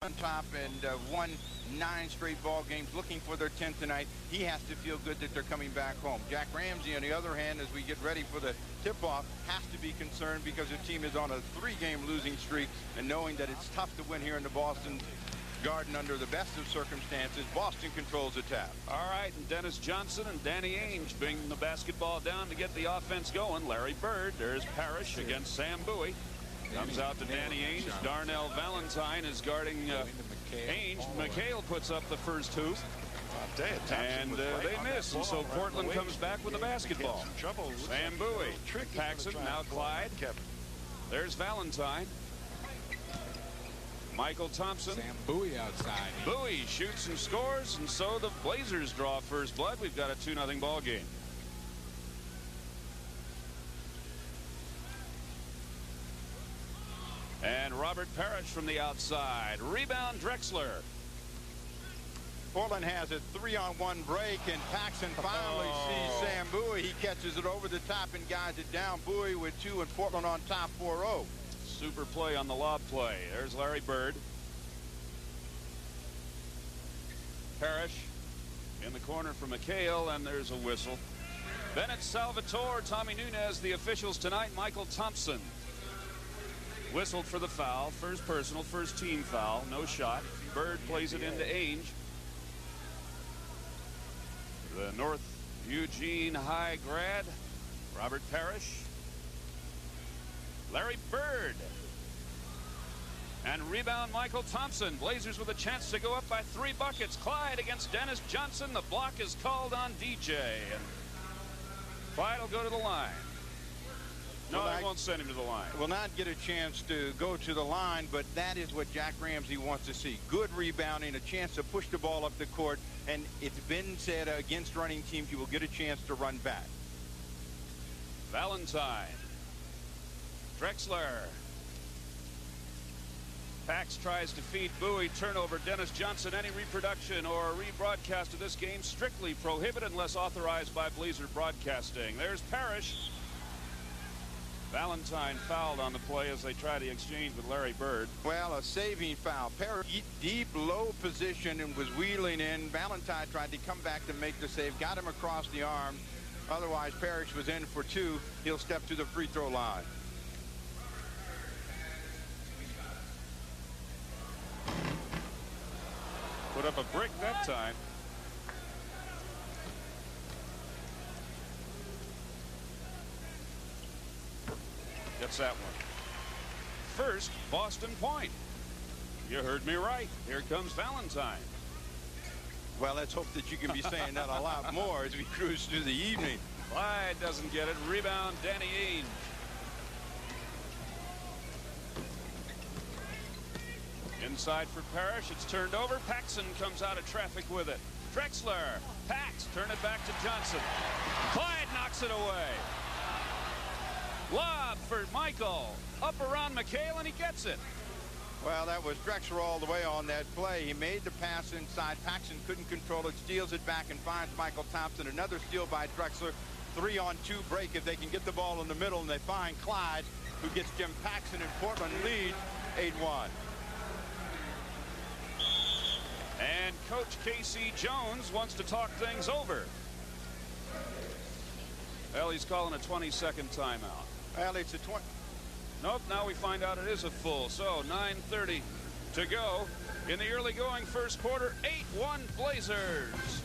on top and won 9 straight ball games, looking for their 10th tonight. He has to feel good that they're coming back home. Jack Ramsey, on the other hand, as we get ready for the tip-off, has to be concerned because the team is on a 3-game losing streak, and knowing that it's tough to win here in the Boston Garden under the best of circumstances, Boston controls the tap. All right, and Dennis Johnson and Danny Ainge bringing the basketball down to get the offense going. Larry Bird, there's Parrish against Sam Bowie. Comes out to Danny Ainge. Darnell Valentine is guarding Ainge. McHale puts up the first hoop. And they miss, and so Portland comes back with the basketball. Sam Bowie, Paxson, now Clyde. There's Valentine. Michael Thompson. Sam Bowie outside. Bowie shoots and scores, and so the Blazers draw first blood. We've got a 2-0 ball game. And Robert Parrish from the outside. Rebound Drexler. Portland has a 3-on-1 break, and Paxson finally sees Sam Bowie. He catches it over the top and guides it down. Bowie with 2, and Portland on top 4-0. Super play on the lob play. There's Larry Bird. Parrish in the corner for McHale, and there's a whistle. Bennett, Salvatore, Tommy Nunez, the officials tonight. Michael Thompson whistled for the foul. First personal, first team foul. No shot. Bird plays it into Ainge. The North Eugene High grad, Robert Parrish. Larry Bird. And rebound Michael Thompson. Blazers with a chance to go up by 3 buckets. Clyde against Dennis Johnson. The block is called on DJ. And Clyde will go to the line. No, they won't send him to the line. Will not get a chance to go to the line, but that is what Jack Ramsey wants to see. Good rebounding, a chance to push the ball up the court, and it's been said against running teams you will get a chance to run back. Valentine. Drexler. Pax tries to feed Bowie. Turnover. Dennis Johnson. Any reproduction or rebroadcast of this game strictly prohibited unless authorized by Blazer Broadcasting. There's Parrish. Valentine fouled on the play as they try to exchange with Larry Bird. Well, a saving foul. Parrish deep, low position and was wheeling in. Valentine tried to come back to make the save. Got him across the arm. Otherwise, Parrish was in for 2. He'll step to the free throw line. Put up a brick that time. Gets that one. First Boston point. You heard me right. Here comes Valentine. Well, let's hope that you can be saying that a lot more as we cruise through the evening. Clyde doesn't get it. Rebound Danny Ainge. Inside for Parrish. It's turned over. Paxson comes out of traffic with it. Drexler. Pax. Turn it back to Johnson. Clyde knocks it away. Lob for Michael. Up around McHale, and he gets it. Well, that was Drexler all the way on that play. He made the pass inside. Paxson couldn't control it. Steals it back and finds Michael Thompson. Another steal by Drexler. 3-on-2 break if they can get the ball in the middle, and they find Clyde, who gets Jim Paxson, and Portland lead 8-1. And Coach Casey Jones wants to talk things over. Well, he's calling a 20-second timeout. Well, it's a 20. Nope, now we find out it is a full. So 9:30 to go in the early going first quarter. 8-1 Blazers.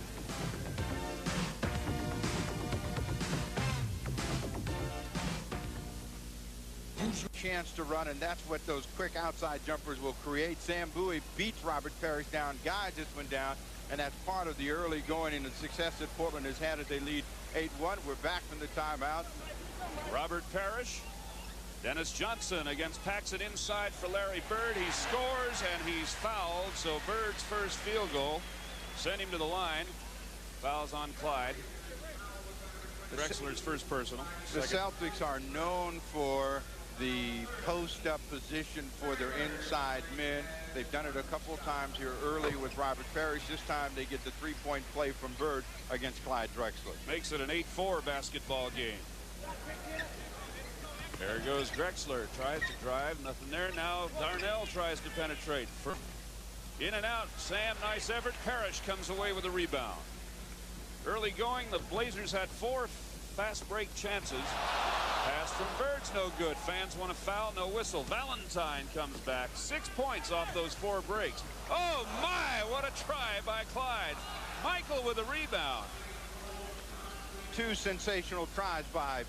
Chance to run, and that's what those quick outside jumpers will create. Sam Bowie beats Robert Parrish down, guides this one down, and that's part of the early going and the success that Portland has had as they lead 8-1. We're back from the timeout. Robert Parrish. Dennis Johnson against Paxson inside for Larry Bird. He scores, and he's fouled, so Bird's first field goal sent him to the line. Fouls on Clyde. Drexler's first personal. The Celtics are known for the post-up position for their inside men. They've done it a couple of times here early with Robert Parrish. This time they get the three-point play from Bird against Clyde Drexler. Makes it an 8-4 basketball game. There goes Drexler. Tries to drive. Nothing there. Now Darnell tries to penetrate. In and out. Sam, nice effort. Parrish comes away with a rebound. Early going, the Blazers had 4 fast break chances. Pass from Bird's no good. Fans want a foul, no whistle. Valentine comes back. 6 points off those 4 breaks. Oh my, what a try by Clyde. Michael with a rebound. 2 sensational tries by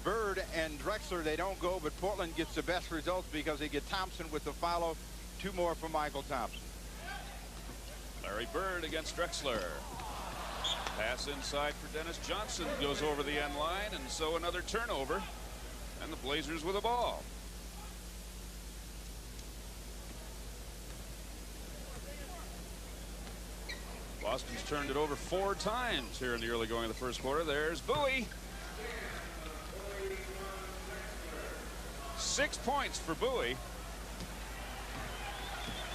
Bird and Drexler. They don't go, but Portland gets the best results because they get Thompson with the follow. 2 more for Michael Thompson. Larry Bird against Drexler. Pass inside for Dennis Johnson. Goes over the end line, and so another turnover. And the Blazers with the ball. Boston's turned it over 4 times here in the early going of the first quarter. There's Bowie. 6 points for Bowie.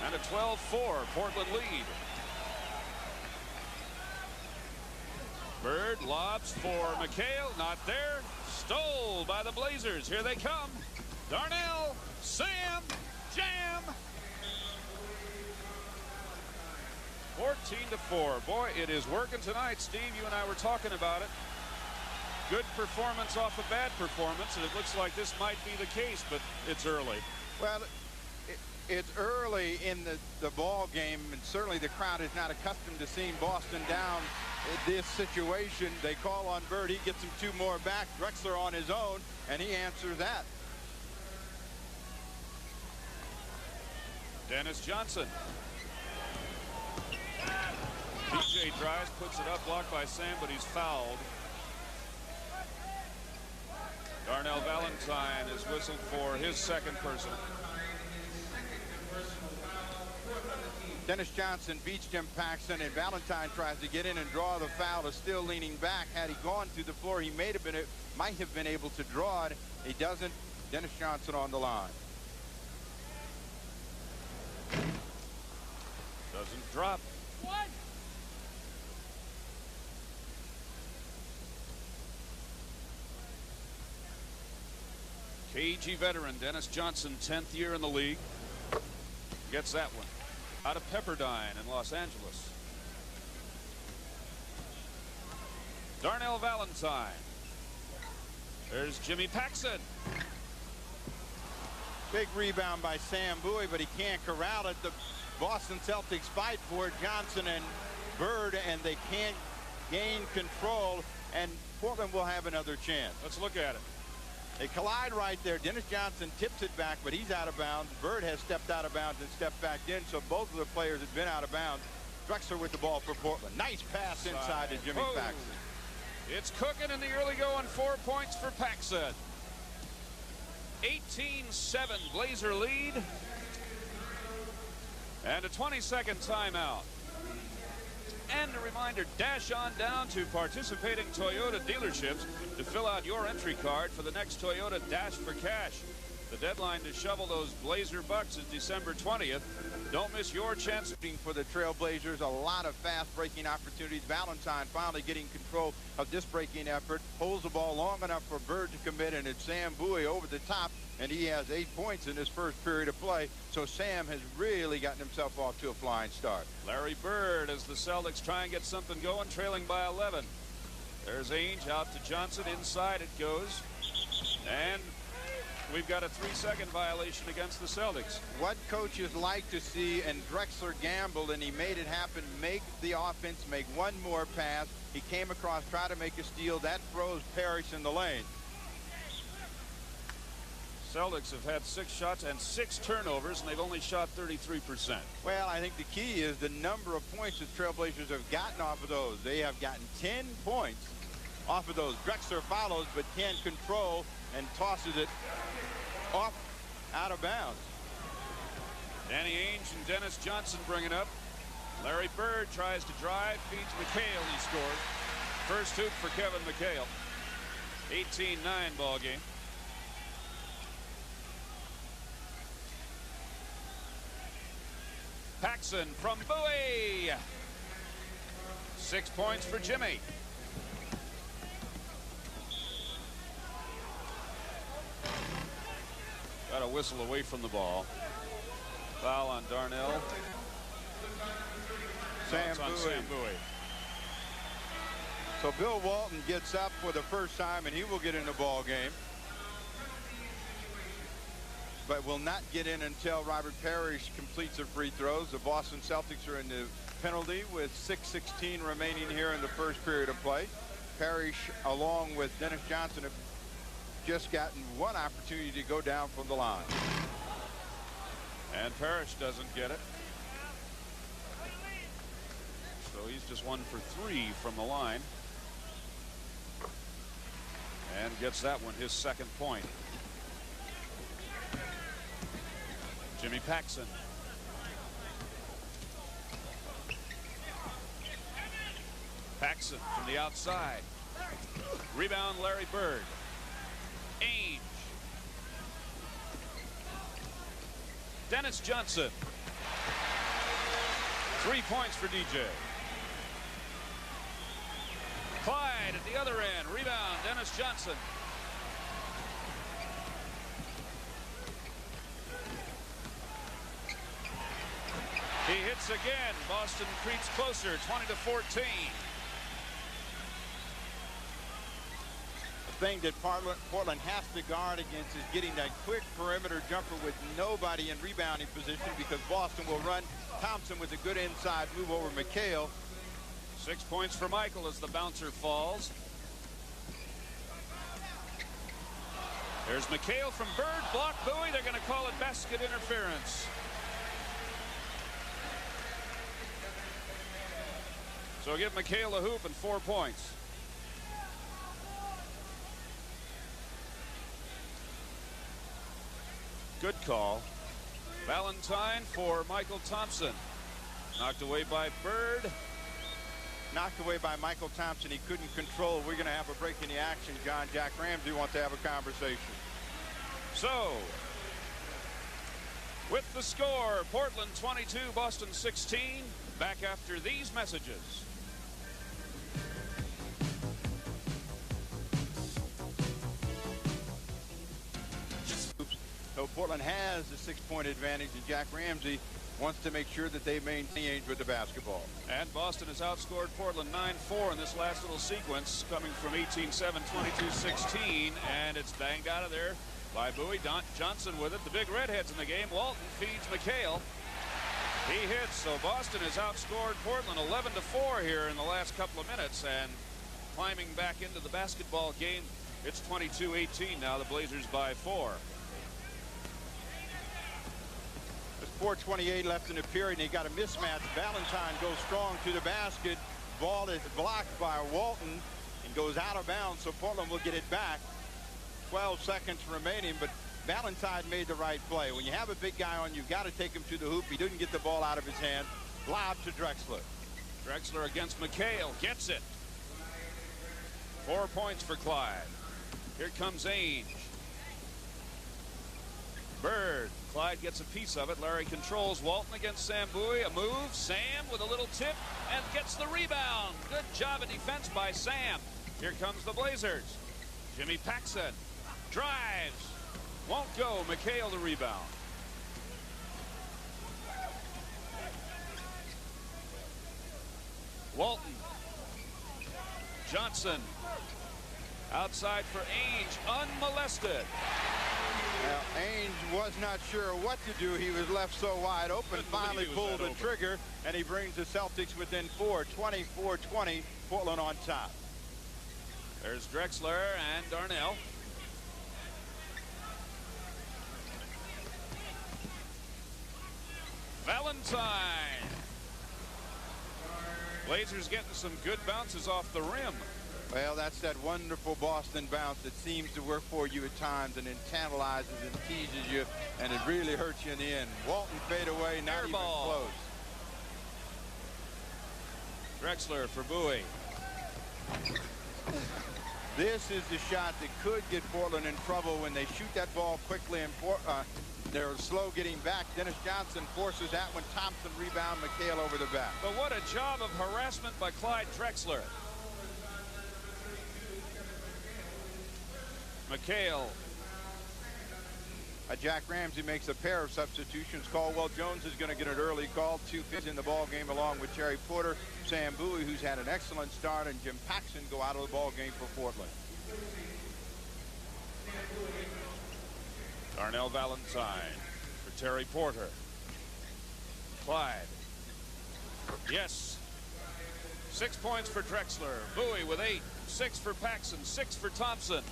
And a 12-4 Portland lead. Bird lobs for McHale. Not there. Stole by the Blazers. Here they come. Darnell. Sam. Jam. 14-4. Boy, it is working tonight. Steve, you and I were talking about it. Good performance off a bad performance, and it looks like this might be the case, but it's early. Well, it's early in the ball game, and certainly the crowd is not accustomed to seeing Boston down in this situation. They call on Bird. He gets them 2 more back. Drexler on his own, and he answers that. Dennis Johnson. PJ drives, puts it up, blocked by Sam, but he's fouled. Darnell Valentine is whistled for his second personal. Dennis Johnson beats Jim Paxson, and Valentine tries to get in and draw the foul. Is still leaning back. Had he gone to the floor, he might have been able to draw it. He doesn't. Dennis Johnson on the line. Doesn't drop. What? KG veteran Dennis Johnson, 10th year in the league, gets that one out of Pepperdine in Los Angeles. Darnell Valentine. There's Jimmy Paxson. Big rebound by Sam Bowie, but he can't corral it. The Boston Celtics fight for it. Johnson and Bird, and they can't gain control, and Portland will have another chance. Let's look at it. They collide right there. Dennis Johnson tips it back, but he's out of bounds. Bird has stepped out of bounds and stepped back in, so both of the players have been out of bounds. Drexler with the ball for Portland. Nice pass inside to Jimmy Paxson. It's cooking in the early going. 4 points for Paxson. 18-7 Blazer lead. And a 20-second timeout. And a reminder, dash on down to participating Toyota dealerships to fill out your entry card for the next Toyota Dash for Cash. The deadline to shovel those Blazer bucks is December 20th. Don't miss your chance. For the Trailblazers, a lot of fast breaking opportunities. Valentine finally getting control of this breaking effort. Holds the ball long enough for Bird to commit, and it's Sam Bowie over the top, and he has 8 points in his first period of play. So Sam has really gotten himself off to a flying start. Larry Bird as the Celtics try and get something going, trailing by 11. There's Ainge out to Johnson. Inside it goes. And we've got a 3-second violation against the Celtics. What coaches like to see, and Drexler gambled, and he made it happen. Make the offense make one more pass. He came across, tried to make a steal. That throws Parrish in the lane. Celtics have had 6 shots and 6 turnovers, and they've only shot 33%. Well, I think the key is the number of points the Trailblazers have gotten off of those. They have gotten 10 points off of those. Drexler follows, but can't control and tosses it off out of bounds. Danny Ainge and Dennis Johnson bring it up. Larry Bird tries to drive, feeds McHale, he scores. First hoop for Kevin McHale. 18-9 ball game. Paxson from Bowie. 6 points for Jimmy. Got a whistle away from the ball. Foul on Darnell. Sam Bowie. So Bill Walton gets up for the first time, and he will get in the ball game, but will not get in until Robert Parrish completes the free throws. The Boston Celtics are in the penalty with 6:16 remaining here in the first period of play. Parrish, along with Dennis Johnson, have just gotten one opportunity to go down from the line. And Parrish doesn't get it. So he's just 1 for 3 from the line. And gets that one, his second point. Jimmy Paxson. Paxson from the outside. Rebound, Larry Bird. Ainge. Dennis Johnson. 3 points for DJ. Clyde at the other end. Rebound, Dennis Johnson. He hits again. Boston creeps closer, 20-14. The thing that Portland has to guard against is getting that quick perimeter jumper with nobody in rebounding position, because Boston will run Thompson with a good inside move over McHale. 6 points for Michael as the bouncer falls. There's McHale from Bird. Block Bowie. They're going to call it basket interference. So give McHale a hoop and 4 points. Good call. Valentine for Michael Thompson. Knocked away by Bird. Knocked away by Michael Thompson. He couldn't control. We're going to have a break in the action, John. Jack Ramsey wants to have a conversation. So, with the score, Portland 22, Boston 16. Back after these messages. So Portland has a 6-point advantage, and Jack Ramsey wants to make sure that they maintain with the basketball. And Boston has outscored Portland 9-4 in this last little sequence, coming from 18-7, 22-16, and it's banged out of there by Bowie. Johnson with it. The big redheads in the game. Walton feeds McHale. He hits, so Boston has outscored Portland 11-4 here in the last couple of minutes, and climbing back into the basketball game. It's 22-18 now, the Blazers by 4. 4:28 left in the period, and he got a mismatch. Valentine goes strong to the basket. Ball is blocked by Walton and goes out of bounds, so Portland will get it back. 12 seconds remaining, but Valentine made the right play. When you have a big guy on, you've got to take him to the hoop. He didn't get the ball out of his hand. Lob to Drexler. Drexler against McHale. Gets it. 4 points for Clyde. Here comes Ainge. Bird. Clyde gets a piece of it. Larry controls. Walton against Sam Bowie. A move. Sam with a little tip and gets the rebound. Good job of defense by Sam. Here comes the Blazers. Jimmy Paxson drives. Won't go. McHale the rebound. Walton. Johnson. Outside for Ainge. Unmolested. Now, Ainge was not sure what to do. He was left so wide open. Finally pulled the trigger, and he brings the Celtics within 4. 24-20. Portland on top. There's Drexler and Darnell. Valentine. Blazers getting some good bounces off the rim. Well, that's that wonderful Boston bounce that seems to work for you at times, and it tantalizes and teases you, and it really hurts you in the end. Walton fade away, not even close. Drexler for Bowie. This is the shot that could get Portland in trouble when they shoot that ball quickly, and they're slow getting back. Dennis Johnson forces that one. Thompson rebound. McHale over the back. But what a job of harassment by Clyde Drexler. McHale Jack Ramsey makes a pair of substitutions. Caldwell Jones is going to get an early call. 2 picks in the ball game along with Terry Porter. Sam Bowie, who's had an excellent start, and Jim Paxson go out of the ball game for Portland. Darnell Valentine for Terry Porter. Clyde. Yes. 6 points for Drexler. Bowie with 8. 6 for Paxson. 6 for Thompson.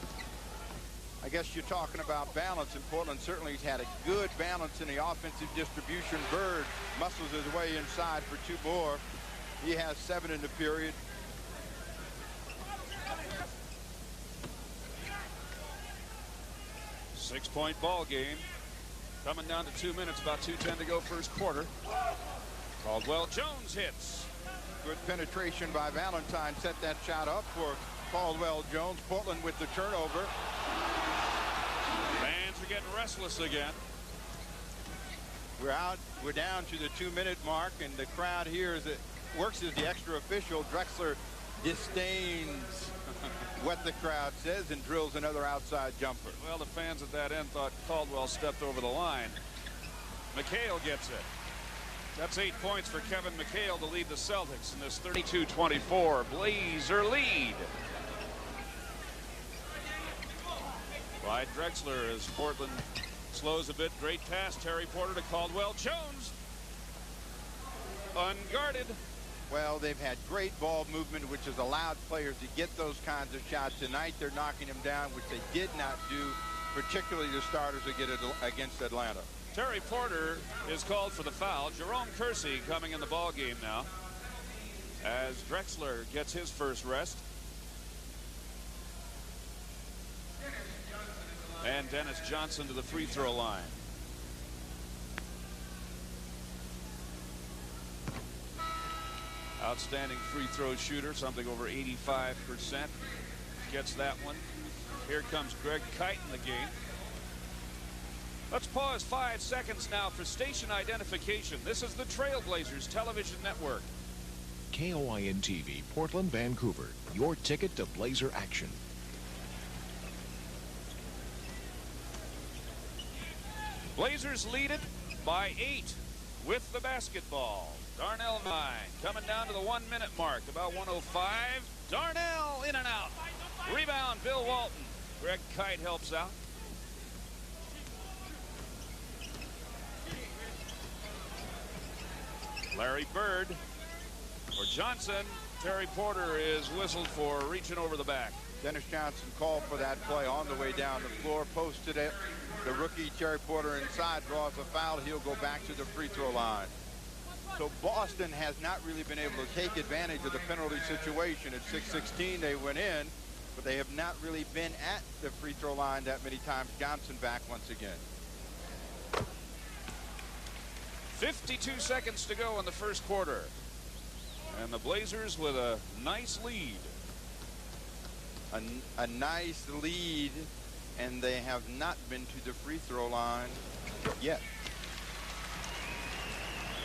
I guess you're talking about balance, and Portland certainly has had a good balance in the offensive distribution. Bird muscles his way inside for 2 more. He has 7 in the period. Six-point ball game. Coming down to 2 minutes, about 2:10 to go first quarter. Caldwell Jones hits. Good penetration by Valentine. Set that shot up for Caldwell Jones. Portland with the turnover. Fans are getting restless again. We're down to the 2-minute mark, and the crowd here works as the extra official. Drexler disdains what the crowd says and drills another outside jumper. Well, the fans at that end thought Caldwell stepped over the line. McHale gets it. That's 8 points for Kevin McHale to lead the Celtics in this 32-24 Blazer lead. Clyde Drexler as Portland slows a bit. Great pass. Terry Porter to Caldwell Jones. Unguarded. Well, they've had great ball movement, which has allowed players to get those kinds of shots. Tonight, they're knocking them down, which they did not do, particularly the starters against Atlanta. Terry Porter is called for the foul. Jerome Kersey coming in the ball game now as Drexler gets his first rest. And Dennis Johnson to the free throw line. Outstanding free throw shooter, something over 85%. Gets that one. Here comes Greg Kite in the game. Let's pause 5 seconds now for station identification. This is the Trailblazers Television Network. KOIN TV, Portland, Vancouver. Your ticket to Blazer action. Blazers lead it by 8 with the basketball. Darnell 9 coming down to the 1-minute mark, about 1:05. Darnell in and out. Rebound, Bill Walton. Greg Kite helps out. Larry Bird for Johnson. Terry Porter is whistled for reaching over the back. Dennis Johnson called for that play on the way down the floor, posted it. The rookie Terry Porter inside draws a foul. He'll go back to the free throw line. So Boston has not really been able to take advantage of the penalty situation. At 6:16 they went in, but they have not really been at the free throw line that many times. Johnson back once again. 52 seconds to go in the first quarter. And the Blazers with a nice lead. A nice lead, and they have not been to the free throw line yet.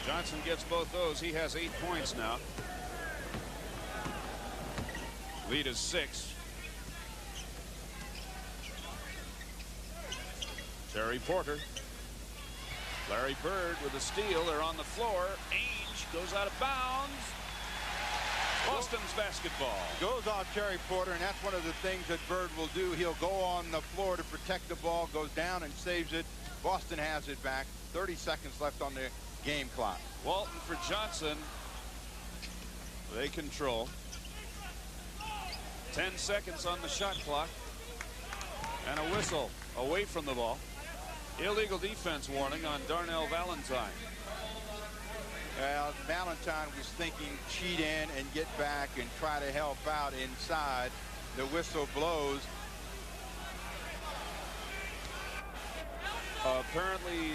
Johnson gets both those. He has 8 points now. Lead is 6. Terry Porter. Larry Bird with a steal. They're on the floor. Ainge goes out of bounds. Boston's basketball. Goes off Terry Porter, and that's one of the things that Bird will do. He'll go on the floor to protect the ball, goes down and saves it. Boston has it back. 30 seconds left on the game clock. Walton for Johnson. They control. 10 seconds on the shot clock. And a whistle away from the ball. Illegal defense warning on Darnell Valentine. Well, Valentine was thinking cheat in and get back and try to help out inside. The whistle blows. Apparently,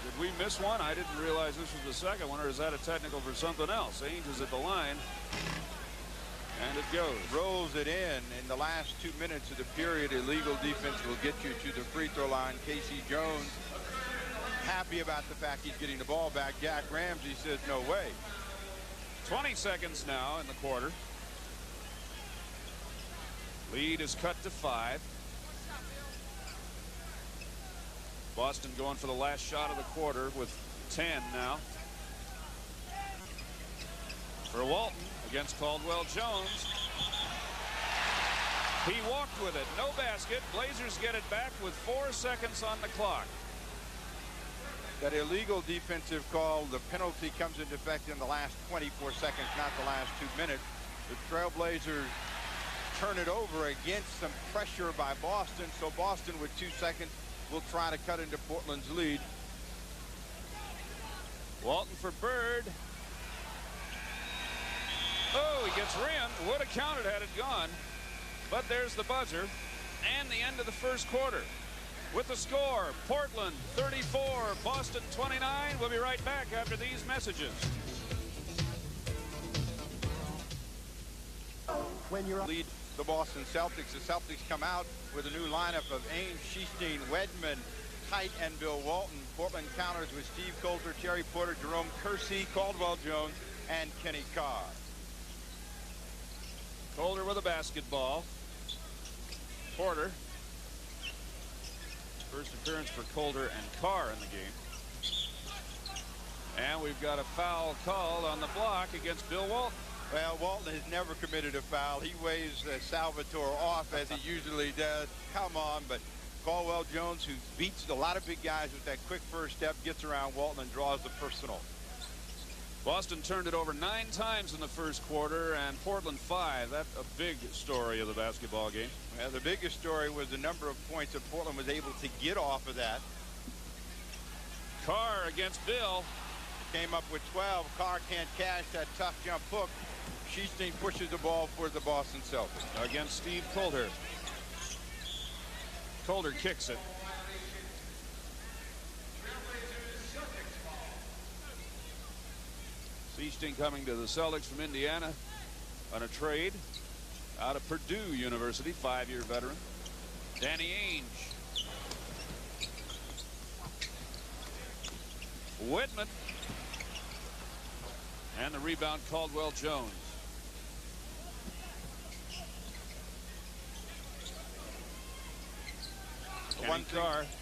did we miss one? I didn't realize this was the second one, or is that a technical for something else? Ainge is at the line, and it goes. Rolls it in the last 2 minutes of the period. Illegal defense will get you to the free throw line. Casey Jones happy about the fact he's getting the ball back. Jack Ramsey says no way. 20 seconds now in the quarter. Lead is cut to 5. Boston going for the last shot of the quarter with 10 now. For Walton against Caldwell Jones. He walked with it. No basket. Blazers get it back with 4 seconds on the clock. That illegal defensive call, the penalty comes into effect in the last 24 seconds, not the last 2 minutes. The Trailblazers turn it over against some pressure by Boston, so Boston with 2 seconds will try to cut into Portland's lead. Walton for Bird. Oh, he gets rimmed. Would have counted had it gone. But there's the buzzer and the end of the first quarter. With the score, Portland 34, Boston 29. We'll be right back after these messages. When you're lead the Boston Celtics, the Celtics come out with a new lineup of Ainge, Sheasteen, Wedman, Kite, and Bill Walton. Portland counters with Steve Coulter, Terry Porter, Jerome Kersey, Caldwell Jones, and Kenny Carr. Coulter with a basketball. Porter. First appearance for Coulter and Carr in the game. And we've got a foul called on the block against Bill Walton. Well, Walton has never committed a foul. He waves Salvatore off as he usually does. Come on, but Caldwell Jones, who beats a lot of big guys with that quick first step, gets around Walton and draws the personal. Boston turned it over 9 times in the first quarter and Portland 5. That's a big story of the basketball game. Well, the biggest story was the number of points that Portland was able to get off of that. Carr against Bill. Came up with 12. Carr can't cash that tough jump hook. Sheasteen pushes the ball for the Boston Celtics. Against Steve Coulter. Coulter kicks it. Sheasteen coming to the Celtics from Indiana on a trade out of Purdue University, 5-year veteran. Danny Ainge. Whitman. And the rebound, Caldwell Jones.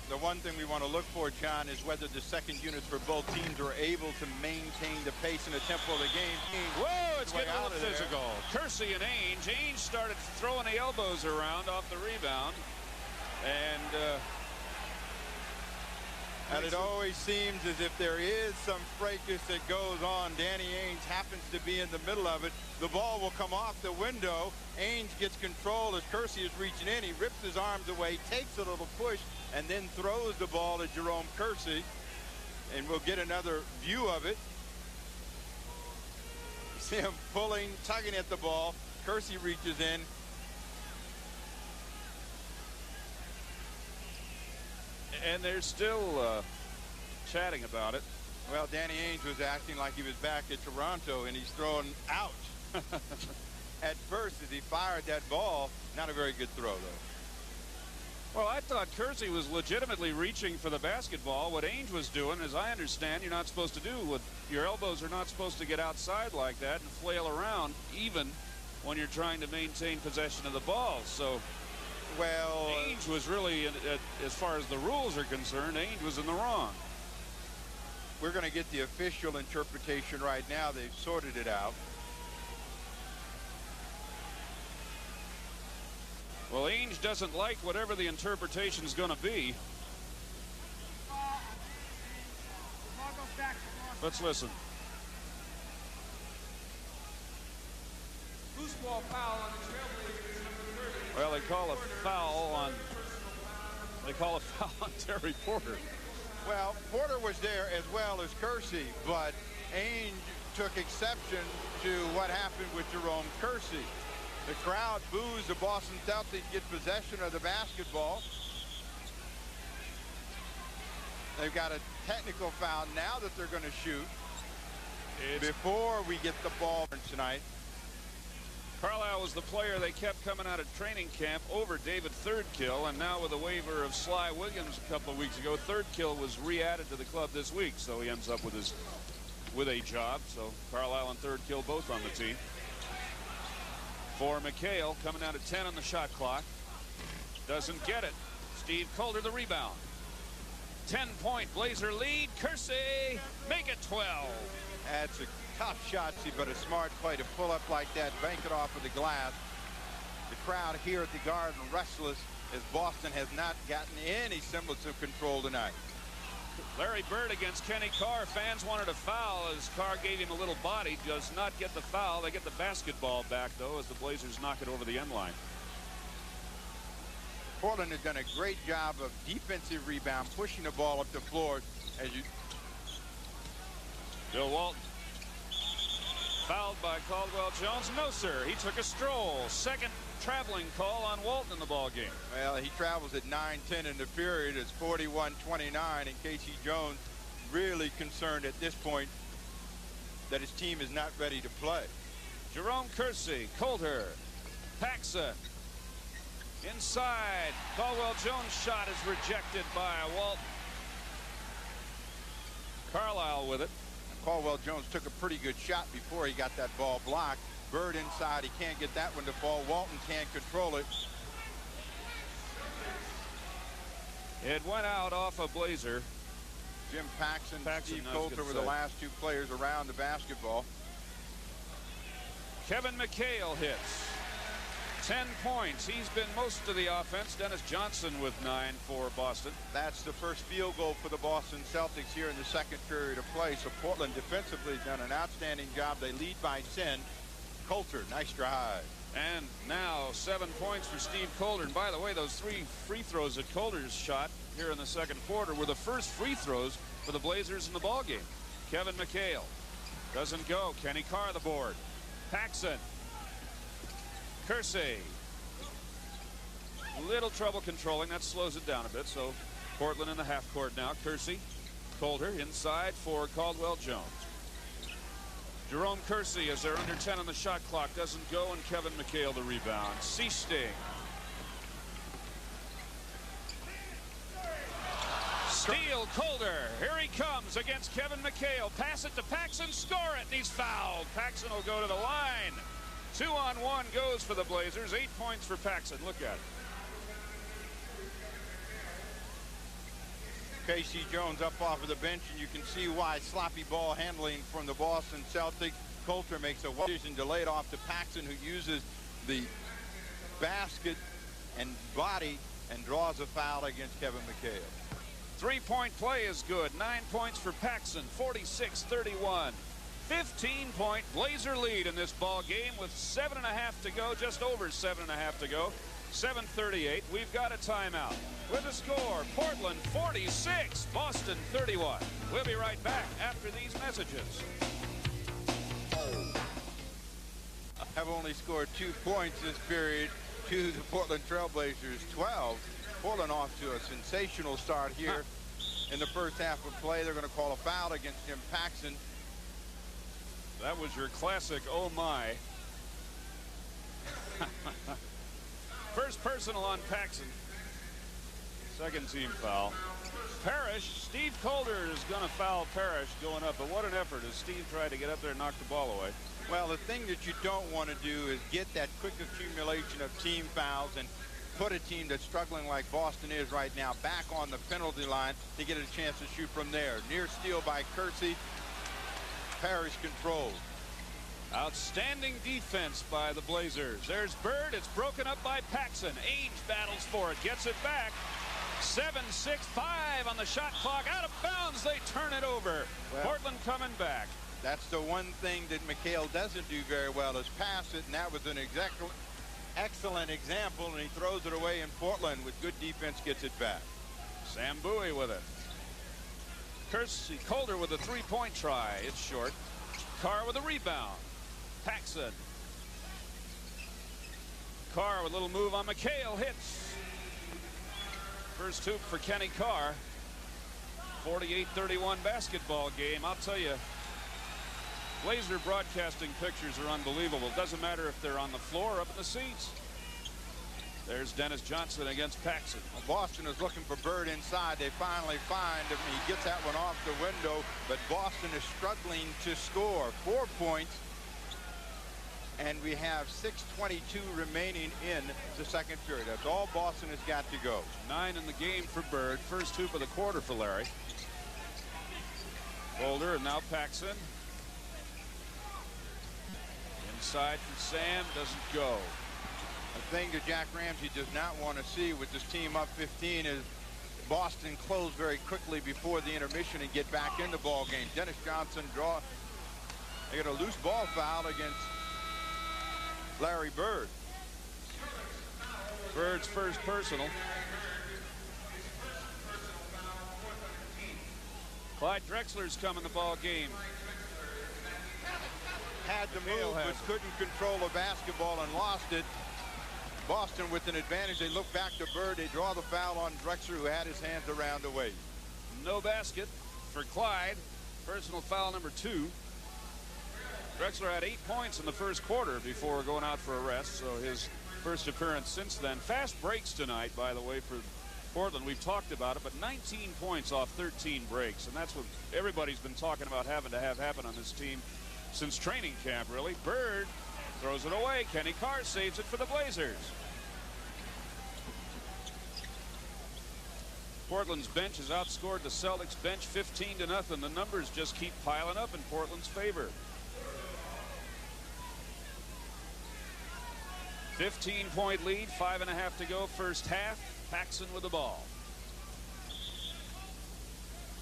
The one thing we want to look for, John, is whether the second units for both teams are able to maintain the pace and the tempo of the game. Whoa, it's getting a little physical. Kersey and Ainge. Ainge started throwing the elbows around off the rebound. And it always seems as if there is some fracas that goes on. Danny Ainge happens to be in the middle of it. The ball will come off the window. Ainge gets control as Kersey is reaching in. He rips his arms away, takes a little push, and then throws the ball to Jerome Kersey. And we'll get another view of it. See him pulling, tugging at the ball. Kersey reaches in. And they're still chatting about it. Well, Danny Ainge was acting like he was back at Toronto, and he's throwing out. At first, as he fired that ball, not a very good throw, though. Well, I thought Kersey was legitimately reaching for the basketball. What Ainge was doing, as I understand, you're not supposed to do. Your elbows are not supposed to get outside like that and flail around, even when you're trying to maintain possession of the ball. So, well, Ainge was really, as far as the rules are concerned, Ainge was in the wrong. We're going to get the official interpretation right now. They've sorted it out. Well, Ainge doesn't like whatever the interpretation is going to be. Let's listen. Loose ball foul on the Trailblazers, number 30. Well, they call a foul on Terry Porter. Well, Porter was there as well as Kersey, but Ainge took exception to what happened with Jerome Kersey. The crowd boos the Boston Celtics get possession of the basketball. They've got a technical foul now that they're going to shoot before we get the ball tonight. Carlisle was the player they kept coming out of training camp over David Thirdkill, and now with a waiver of Sly Williams a couple of weeks ago, Thirdkill was re-added to the club this week, so he ends up with a job. So Carlisle and Thirdkill both on the team. For McHale, coming out at 10 on the shot clock. Doesn't get it. Steve Coulter the rebound. 10-point Blazer lead. Kersey, make it 12. That's a tough shot, but a smart play to pull up like that, bank it off of the glass. The crowd here at the Garden restless as Boston has not gotten any semblance of control tonight. Larry Bird against Kenny Carr. Fans wanted a foul as Carr gave him a little body. Does not get the foul. They get the basketball back, though, as the Blazers knock it over the end line. Portland has done a great job of defensive rebound, pushing the ball up the floor. As you, Bill Walton. Fouled by Caldwell Jones. No, sir. He took a stroll. Second traveling call on Walton in the ball game. well, he travels at 9-10 in the period. It's 41-29, and Casey Jones really concerned at this point that his team is not ready to play. Jerome Kersey, Coulter, Paxson. Inside. Caldwell Jones' shot is rejected by Walton. Carlisle with it. Caldwell Jones took a pretty good shot before he got that ball blocked. Bird inside, he can't get that one to fall. Walton can't control it. It went out off a Blazer. Jim Paxson, Steve I was Coulter gonna were say. the last two players around the basketball. Kevin McHale hits. 10 points. He's been most of the offense. Dennis Johnson with 9 for Boston. That's the first field goal for the Boston Celtics here in the second period of play. So Portland defensively has done an outstanding job. They lead by 10. Coulter, nice drive. And now 7 points for Steve Coulter. And by the way, those 3 free throws that Coulter's shot here in the second quarter were the first free throws for the Blazers in the ball game. Kevin McHale doesn't go. Kenny Carr the board. Paxson. Kersey. Little trouble controlling. That slows it down a bit. So Portland in the half court now. Kersey. Coulter inside for Caldwell Jones. Jerome Kersey, as they're under 10 on the shot clock, doesn't go, and Kevin McHale the rebound. Sting. Steal, Coulter. Here he comes against Kevin McHale. Pass it to Paxson, score it, and he's fouled. Paxson will go to the line. 2-on-1 goes for the Blazers. 8 points for Paxson. Look at it. Casey Jones up off of the bench, and you can see why. Sloppy ball handling from the Boston Celtics. Coulter makes a decision to lay it off to Paxson, who uses the basket and body and draws a foul against Kevin McHale. 3-point play is good. 9 points for Paxson. 46-31. 15-point Blazer lead in this ball game with 7.5 to go, just over 7.5 to go. 7:38. We've got a timeout. With the score, Portland 46, Boston 31. We'll be right back after these messages. Have only scored 2 points this period to the Portland Trailblazers 12. Portland off to a sensational start here in the first half of play. They're going to call a foul against Jim Paxson. That was your classic oh my. First personal on Paxson. Second team foul. Parrish, Steve Coulter is going to foul Parrish going up, but what an effort as Steve tried to get up there and knock the ball away. Well, the thing that you don't want to do is get that quick accumulation of team fouls and put a team that's struggling like Boston is right now back on the penalty line to get a chance to shoot from there. Near steal by Kersey. Parrish controlled. Outstanding defense by the Blazers. There's Bird. It's broken up by Paxson. Ainge battles for it. Gets it back. 7-6-5 on the shot clock. Out of bounds. They turn it over. Well, Portland coming back. That's the one thing that McHale doesn't do very well is pass it, and that was an excellent example, and he throws it away, and Portland with good defense gets it back. Sam Bowie with it. Kersey Coulter with a 3-point try. It's short. Carr with a rebound. Paxson. Carr with a little move on McHale. Hits. First hoop for Kenny Carr. 48-31 basketball game. I'll tell you, Blazer broadcasting pictures are unbelievable. It doesn't matter if they're on the floor or up in the seats. There's Dennis Johnson against Paxson. Well, Boston is looking for Bird inside. They finally find him. He gets that one off the window, but Boston is struggling to score. 4 points. and we have 6:22 remaining in the second period. That's all Boston has got to go. 9 in the game for Bird. First hoop of the quarter for Larry. Boulder and now Paxson. Inside for Sam, doesn't go. The thing that Jack Ramsey does not want to see with this team up 15 is Boston close very quickly before the intermission and get back in the ball game. Dennis Johnson they got a loose ball foul against Larry Bird. Bird's first personal. Clyde Drexler's come in the ball game. Had to move, but couldn't control the basketball and lost it. Boston with an advantage. They look back to Bird. They draw the foul on Drexler, who had his hands around the waist. No basket for Clyde. Personal foul number 2. Drexler had 8 points in the first quarter before going out for a rest, so his first appearance since then. Fast breaks tonight, by the way, for Portland. We've talked about it, but 19 points off 13 breaks, and that's what everybody's been talking about having to have happen on this team since training camp, really. Bird throws it away. Kenny Carr saves it for the Blazers. Portland's bench has outscored the Celtics bench 15-0. The numbers just keep piling up in Portland's favor. 15-point lead, 5.5 to go first half. Paxson with the ball.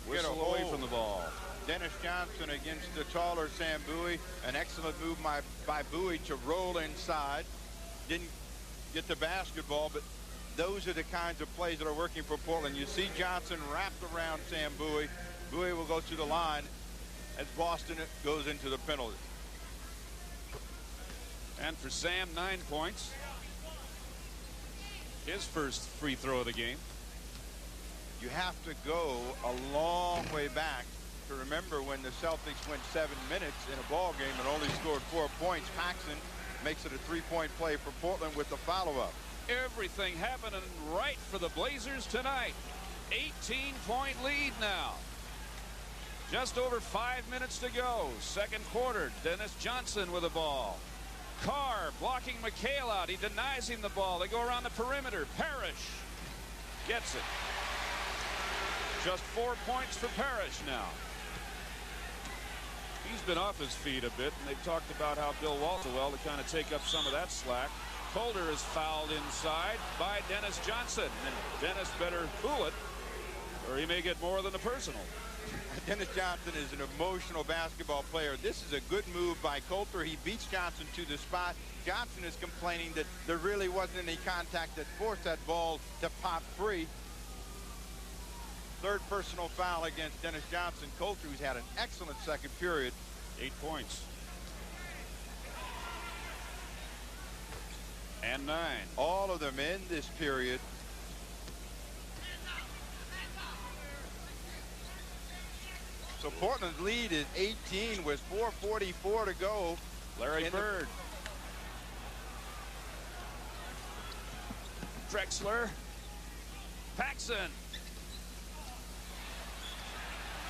Whistle away from the ball. Dennis Johnson against the taller Sam Bowie. An excellent move by Bowie to roll inside. Didn't get the basketball, but those are the kinds of plays that are working for Portland. You see Johnson wrapped around Sam Bowie. Bowie will go to the line as Boston goes into the penalty. And for Sam, 9 points. His first free throw of the game. You have to go a long way back to remember when the Celtics went 7 minutes in a ball game and only scored 4 points. Paxson makes it a 3-point play for Portland with the follow-up. Everything happening right for the Blazers tonight. 18-point lead now. Just over 5 minutes to go. Second quarter. Dennis Johnson with the ball. Carr blocking McHale out. He denies him the ball. They go around the perimeter. Parrish gets it. Just 4 points for Parrish now. He's been off his feet a bit, and they've talked about how Bill Walton to kind of take up some of that slack. Calder is fouled inside by Dennis Johnson, and Dennis better cool it, or he may get more than a personal. Dennis Johnson is an emotional basketball player. This is a good move by Coulter. He beats Johnson to the spot. Johnson is complaining that there really wasn't any contact that forced that ball to pop free. Third personal foul against Dennis Johnson. Coulter, who's had an excellent second period. 8 points. And 9. All of them in this period. So Portland's lead is 18 with 4:44 to go. Larry Bird. Drexler. Paxson.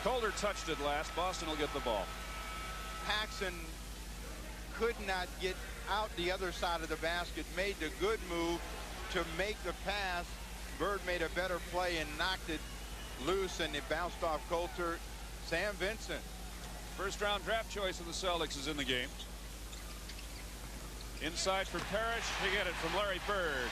Calder touched it last. Boston will get the ball. Paxson could not get out the other side of the basket. Made the good move to make the pass. Bird made a better play and knocked it loose, and it bounced off Coulter. Sam Vincent. First round draft choice of the Celtics is in the game. Inside for Parrish. They get it from Larry Bird.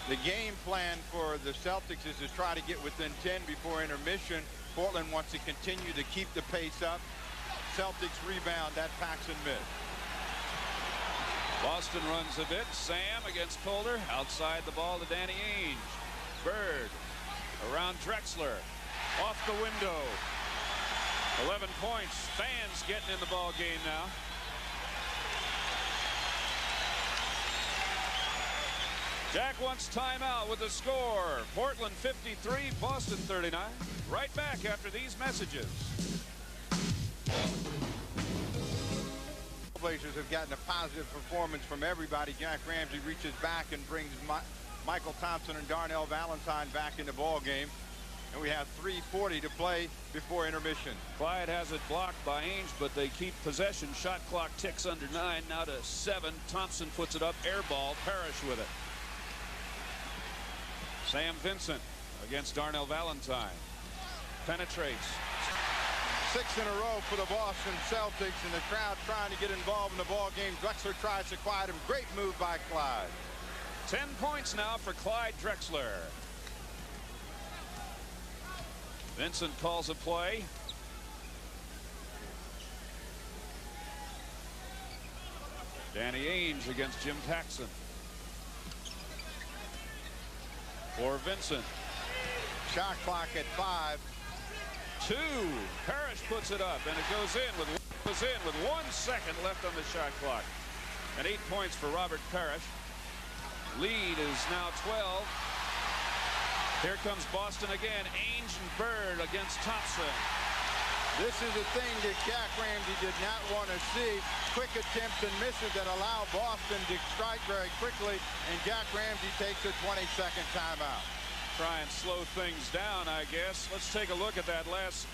The game plan for the Celtics is to try to get within 10 before intermission. Portland wants to continue to keep the pace up. Celtics rebound. That Paxson miss. Boston runs a bit. Sam against Calder. Outside the ball to Danny Ainge. Bird around Drexler. Off the window. 11 points. Fans getting in the ball game now. Jack wants timeout with the score. Portland 53, Boston 39. Right back after these messages. Blazers have gotten a positive performance from everybody. Jack Ramsey reaches back and brings Michael Thompson and Darnell Valentine back in the ball game. and we have 3:40 to play before intermission. Clyde has it blocked by Ainge, but they keep possession. Shot clock ticks under 9, now to 7. Thompson puts it up, air ball, Parrish with it. Sam Vincent against Darnell Valentine. Penetrates. 6 in a row for the Boston Celtics, and the crowd trying to get involved in the ball game. Drexler tries to quiet him. Great move by Clyde. 10 points now for Clyde Drexler. Vincent calls a play. Danny Ainge against Jim Paxson. For Vincent. Shot clock at 5. 2. Parrish puts it up, and it goes in with 1 second left on the shot clock. And 8 points for Robert Parrish. Lead is now 12. Here comes Boston again. Ainge and Bird against Thompson. This is the thing that Jack Ramsey did not want to see. Quick attempts and misses that allow Boston to strike very quickly, and Jack Ramsey takes a 20-second timeout. Try and slow things down, I guess. Let's take a look at that last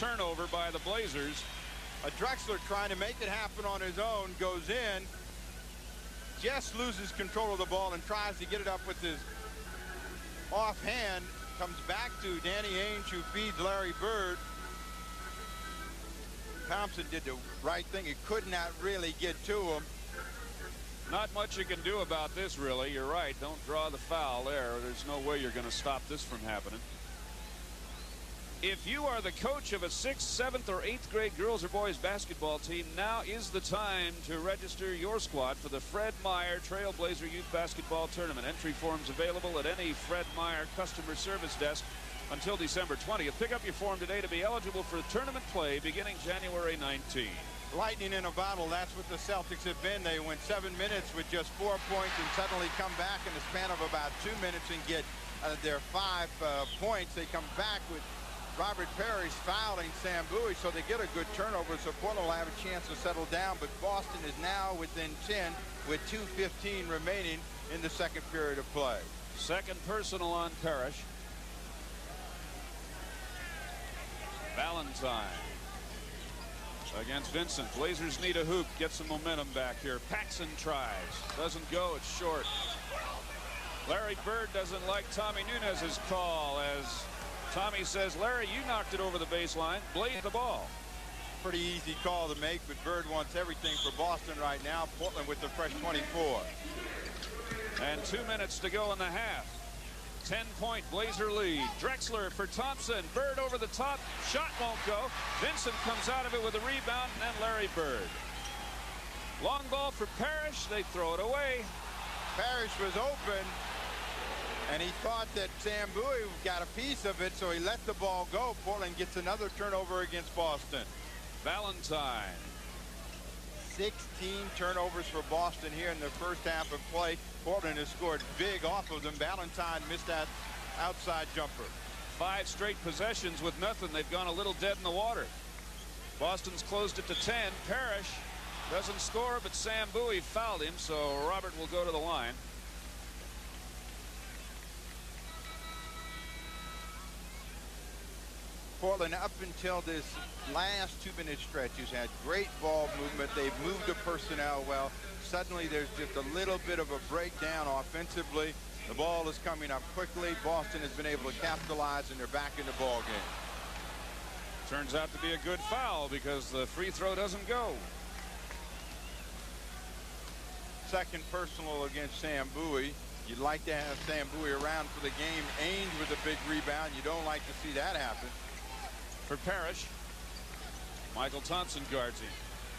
turnover by the Blazers. Drexler trying to make it happen on his own, goes in, just loses control of the ball and tries to get it up with his offhand. Comes back to Danny Ainge, who feeds Larry Bird. Thompson did the right thing. He could not really get to him. Not much you can do about this, really. You're right. Don't draw the foul there. There's no way you're going to stop this from happening. If you are the coach of a 6th, 7th, or 8th grade girls or boys basketball team, now is the time to register your squad for the Fred Meyer Trailblazer Youth Basketball Tournament. Entry forms available at any Fred Meyer customer service desk until December 20th. Pick up your form today to be eligible for tournament play beginning January 19th. Lightning in a bottle, that's what the Celtics have been. They went 7 minutes with just 4 points and suddenly come back in the span of about 2 minutes and get their 5 points. They come back with Robert Parrish fouling Sam Bowie, so they get a good turnover, so Portland will have a chance to settle down, but Boston is now within 10 with 2:15 remaining in the second period of play. Second personal on Parrish. Valentine against Vincent. Blazers need a hoop, get some momentum back here. Paxson tries, doesn't go, it's short. Larry Bird doesn't like Tommy Nunez's call, as Tommy says, Larry, you knocked it over the baseline. Blaze the ball. Pretty easy call to make, but Bird wants everything for Boston right now. Portland with the fresh 24. And 2 minutes to go in the half. 10-point Blazer lead. Drexler for Thompson. Bird over the top. Shot won't go. Vincent comes out of it with a rebound, and then Larry Bird. Long ball for Parrish. They throw it away. Parrish was open, and he thought that Sam Bowie got a piece of it, so he let the ball go. Portland gets another turnover against Boston. Valentine. 16 turnovers for Boston here in the first half of play. Portland has scored big off of them. Valentine missed that outside jumper. 5 straight possessions with nothing. They've gone a little dead in the water. Boston's closed it to 10. Parrish doesn't score, but Sam Bowie fouled him, so Robert will go to the line. Portland, up until this last 2-minute stretch, has had great ball movement. They've moved the personnel well. Suddenly there's just a little bit of a breakdown offensively. The ball is coming up quickly. Boston has been able to capitalize, and they're back in the ball game. Turns out to be a good foul because the free throw doesn't go. Second personal against Sam Bowie. You'd like to have Sam Bowie around for the game. Ainge with a big rebound. You don't like to see that happen. For Parrish, Michael Thompson guards him.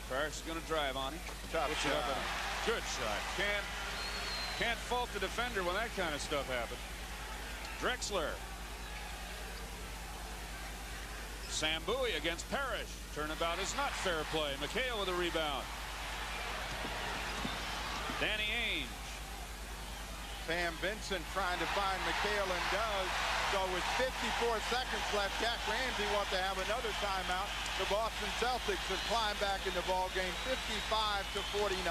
Parrish is going to drive on him. Tough shot. Good shot. Can't fault the defender when that kind of stuff happens. Drexler. Sam Bowie against Parrish. Turnabout is not fair play. McHale with a rebound. Danny Ainge. Sam Vincent trying to find McHale and does. So with 54 seconds left, Jack Ramsey wants to have another timeout. The Boston Celtics have climbed back in the ball game, 55-49.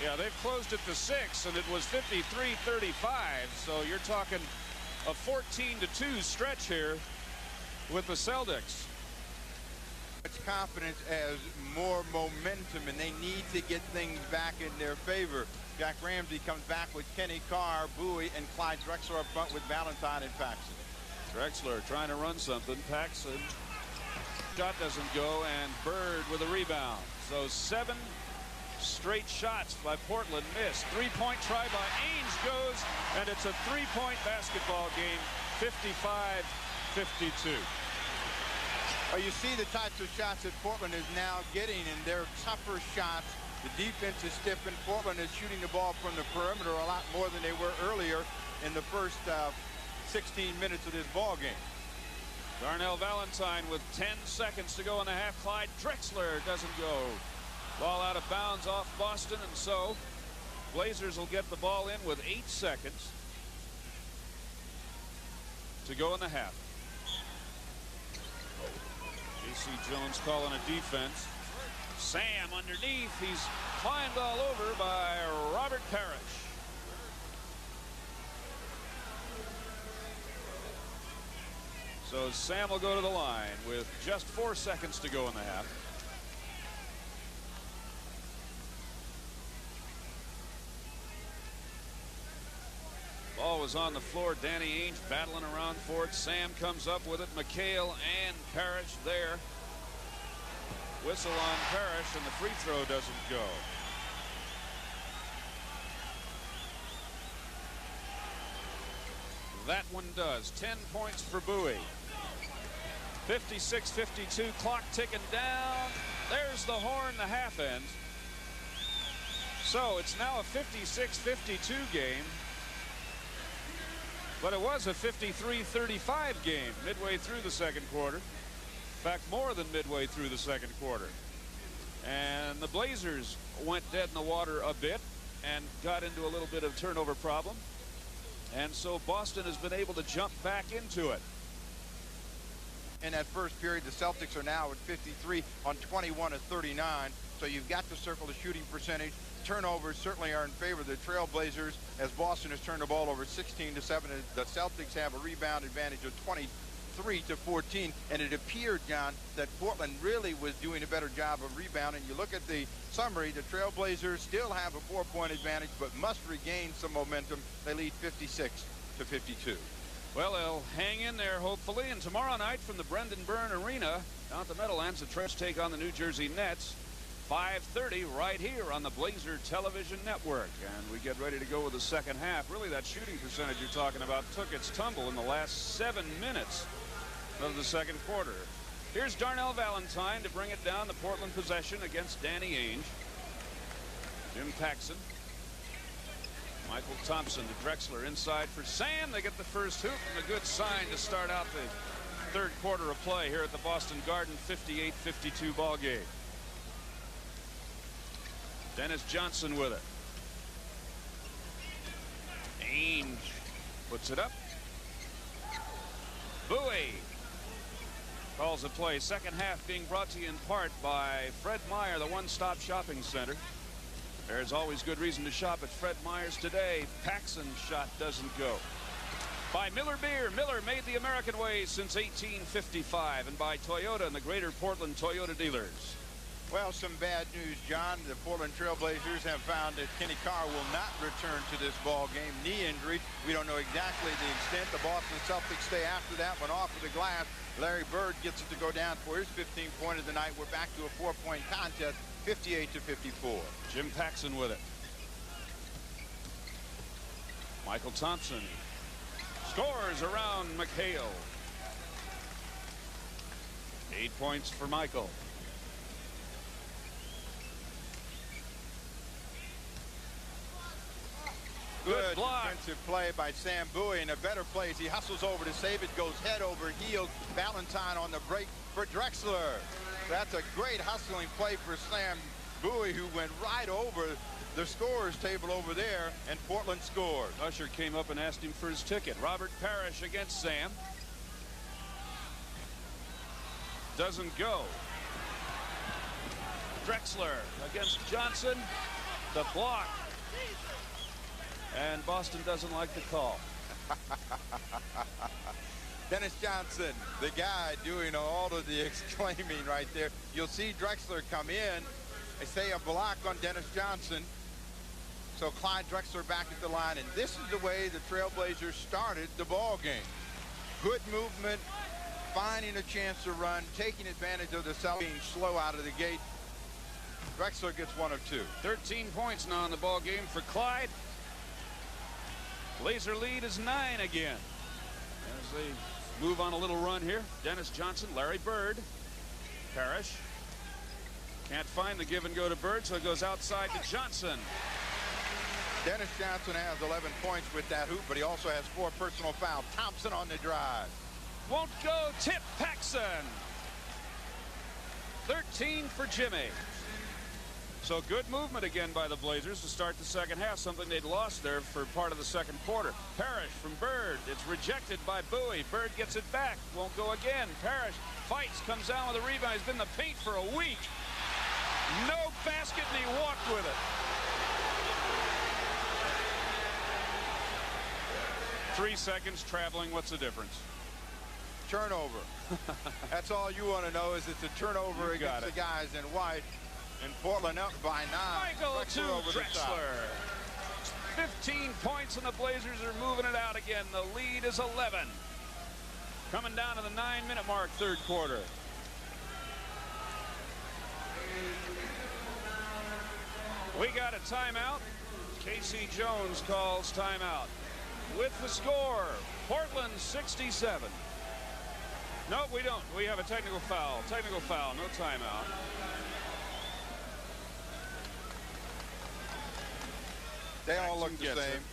Yeah, they've closed it to 6, and it was 53-35. So you're talking a 14-2 stretch here with the Celtics. Much confidence as more momentum, and they need to get things back in their favor. Jack Ramsey comes back with Kenny Carr, Bowie, and Clyde Drexler up front with Valentine and Paxson. Drexler trying to run something. Paxson. Shot doesn't go, and Bird with a rebound. So 7 straight shots by Portland missed. 3-point try by Ainge goes, and it's a 3-point basketball game, 55-52. Well, you see the types of shots that Portland is now getting, and they're tougher shots. The defense is stiffened. Portland is shooting the ball from the perimeter a lot more than they were earlier in the first 16 minutes of this ball game. Darnell Valentine with 10 seconds to go in the half. Clyde Drexler doesn't go. Ball out of bounds off Boston, and so Blazers will get the ball in with 8 seconds to go in the half. J.C. Jones calling a defense. Sam underneath. He's climbed all over by Robert Parrish. So Sam will go to the line with just 4 seconds to go in the half. Ball was on the floor. Danny Ainge battling around for it. Sam comes up with it. McHale and Parrish there. Whistle on Parrish, and the free throw doesn't go. That one does. 10 points for Bowie. 56-52, clock ticking down. There's the horn, the half ends. So it's now a 56-52 game. But it was a 53-35 game midway through the second quarter. In fact, more than midway through the second quarter. And the Blazers went dead in the water a bit and got into a little bit of turnover problem. And so Boston has been able to jump back into it. In that first period, the Celtics are now at 53 on 21 of 39. So you've got to circle the shooting percentage. Turnovers certainly are in favor of the Trailblazers as Boston has turned the ball over 16-7. The Celtics have a rebound advantage of 23-14. And it appeared, John, that Portland really was doing a better job of rebounding. You look at the summary, the Trailblazers still have a 4-point advantage, but must regain some momentum. They lead 56-52. Well, they'll hang in there, hopefully. And tomorrow night from the Brendan Byrne Arena down at the Meadowlands, the Trails take on the New Jersey Nets. 5:30 right here on the Blazer Television Network. And we get ready to go with the second half. Really, that shooting percentage you're talking about took its tumble in the last 7 minutes of the second quarter. Here's Darnell Valentine to bring it down, the Portland possession against Danny Ainge. Jim Paxson. Michael Thompson to Drexler inside for Sam. They get the first hoop, and a good sign to start out the third quarter of play here at the Boston Garden. 58-52 ball game. Dennis Johnson with it. Ainge puts it up. Bowie calls the play. Second half being brought to you in part by Fred Meyer, the one-stop shopping center. There's always good reason to shop at Fred Meyer's today. Paxson's shot doesn't go. By Miller Beer. Miller made the American way since 1855. And by Toyota and the Greater Portland Toyota dealers. Well, some bad news, John. The Portland Trailblazers have found that Kenny Carr will not return to this ball game. Knee injury. We don't know exactly the extent. The Boston Celtics stay after that one off of the glass. Larry Bird gets it to go down for his 15th point of the night. We're back to a 4-point contest, 58-54. Jim Paxson with it. Michael Thompson scores around McHale. 8 points for Michael. Good defensive play by Sam Bowie, and a better play as he hustles over to save it, goes head over heels. Valentine on the break for Drexler. That's a great hustling play for Sam Bowie, who went right over the scorer's table over there, and Portland scored. Usher came up and asked him for his ticket. Robert Parrish against Sam. Doesn't go. Drexler against Johnson. The block. And Boston doesn't like the call. Dennis Johnson, the guy doing all of the exclaiming right there. You'll see Drexler come in. They say a block on Dennis Johnson. So Clyde Drexler back at the line, and this is the way the Trailblazers started the ball game. Good movement, finding a chance to run, taking advantage of the Celtics being slow out of the gate. Drexler gets 1 of 2. 13 points now in the ball game for Clyde. Blazer lead is 9 again. As they move on a little run here. Dennis Johnson, Larry Bird, Parrish. Can't find the give and go to Bird, so it goes outside to Johnson. Dennis Johnson has 11 points with that hoop, but he also has 4 personal fouls. Thompson on the drive. Won't go. Tip Paxson. 13 for Jimmy. So good movement again by the Blazers to start the second half, something they'd lost there for part of the second quarter. Parrish from Bird. It's rejected by Bowie. Bird gets it back. Won't go again. Parrish fights, comes down with a rebound. He's been in the paint for a week. No basket, and he walked with it. 3 seconds traveling. What's the difference? Turnover. That's all you want to know is it's a turnover against the guys in white. And Portland up by 9. Michael to Drexler. 15 points, and the Blazers are moving it out again. The lead is 11. Coming down to the 9-minute mark, third quarter. We got a timeout. Casey Jones calls timeout. With the score, Portland 67. No, we don't. We have a technical foul. Technical foul, no timeout. They all look the same.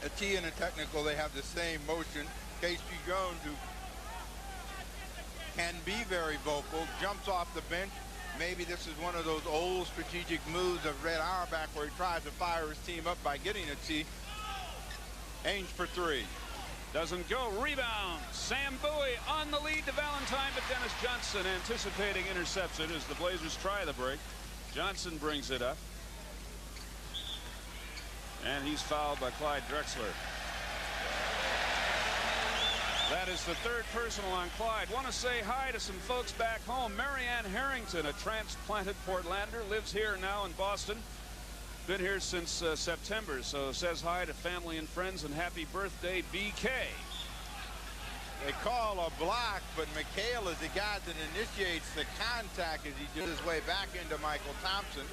A T and a technical, they have the same motion. Casey Jones, who can be very vocal, jumps off the bench. Maybe this is one of those old strategic moves of Red Auerbach where he tries to fire his team up by getting a T. Ainge for 3. Doesn't go. Rebound. Sam Bowie on the lead to Valentine, but Dennis Johnson anticipating interception as the Blazers try the break. Johnson brings it up. And he's fouled by Clyde Drexler. That is the 3rd personal on Clyde. Want to say hi to some folks back home. Marianne Harrington, a transplanted Portlander, lives here now in Boston. Been here since September, so says hi to family and friends, and happy birthday, BK. They call a block, but McHale is the guy that initiates the contact as he does his way back into Michael Thompson.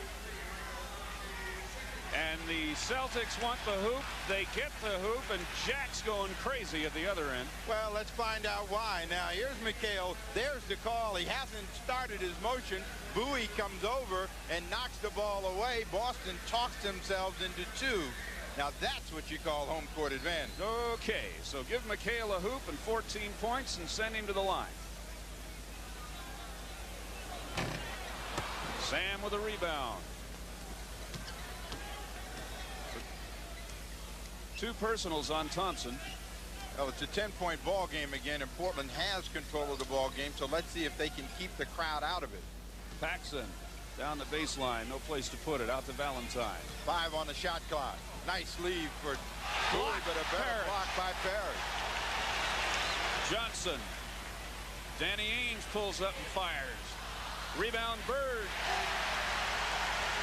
And the Celtics want the hoop. They get the hoop, and Jack's going crazy at the other end. Well, let's find out why. Now, here's McHale. There's the call. He hasn't started his motion. Bowie comes over and knocks the ball away. Boston talks themselves into 2. Now, that's what you call home court advantage. Okay, so give McHale a hoop and 14 points and send him to the line. Sam with a rebound. 2 personals on Thompson. Well, it's a 10-point ball game again, and Portland has control of the ball game, so let's see if they can keep the crowd out of it. Paxson down the baseline, no place to put it, out to Valentine. 5 on the shot clock. Nice lead for Bowie, but a better block by Parrish. Johnson. Danny Ainge pulls up and fires. Rebound Bird.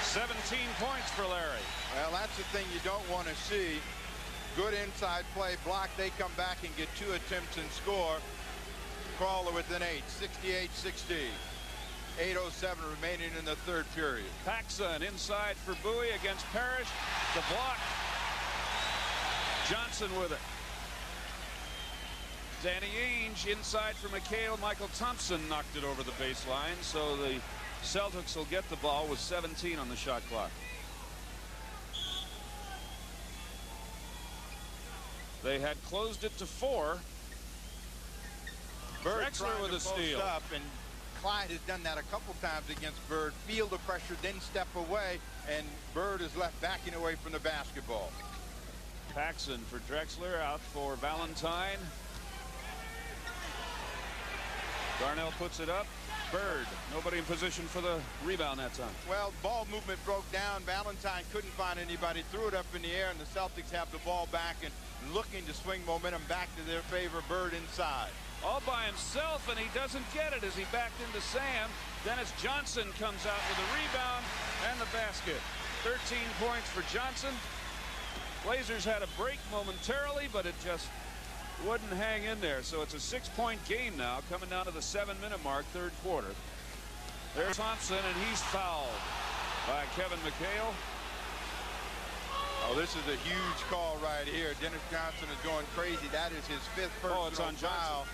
17 points for Larry. Well, that's the thing you don't want to see. Good inside play, block. They come back and get 2 attempts and score. Crawler with an 8, 68-60. 8:07 remaining in the 3rd period. Paxson inside for Bowie against Parrish. The block. Johnson with it. Danny Ainge inside for McHale. Michael Thompson knocked it over the baseline, so the Celtics will get the ball with 17 on the shot clock. They had closed it to 4. Bird Drexler with a steal. Up, and Clyde has done that a couple times against Bird. Feel the pressure, then step away, and Bird is left backing away from the basketball. Paxson for Drexler, out for Valentine. Darnell puts it up. Bird, nobody in position for the rebound that time. Well, ball movement broke down. Valentine couldn't find anybody, threw it up in the air, and the Celtics have the ball back and looking to swing momentum back to their favor. Bird inside. All by himself, and he doesn't get it as he backed into Sam. Dennis Johnson comes out with a rebound and the basket. 13 points for Johnson. Blazers had a break momentarily, but it just wouldn't hang in there. So it's a 6-point game now, coming down to the 7-minute mark, third quarter. There's Thompson, and he's fouled by Kevin McHale. Oh, this is a huge call right here. Dennis Johnson is going crazy. That is his 5th personal it's on foul.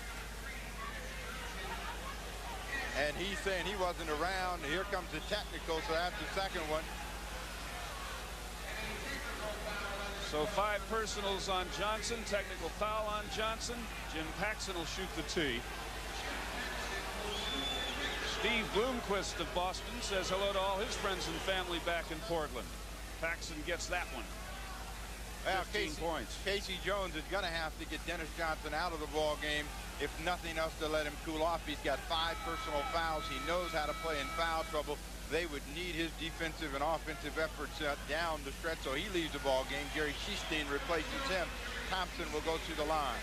And he's saying he wasn't around. Here comes the technical, so that's the second one. So 5 personals on Johnson, technical foul on Johnson. Jim Paxson will shoot the tee. Steve Bloomquist of Boston says hello to all his friends and family back in Portland. Paxson gets that one. Well, 15 points. Casey Jones is going to have to get Dennis Johnson out of the ball game, if nothing else, to let him cool off. He's got 5 personal fouls. He knows how to play in foul trouble. They would need his defensive and offensive efforts down the stretch, so he leaves the ball game. Gary Sheestein replaces him. Thompson will go to the line.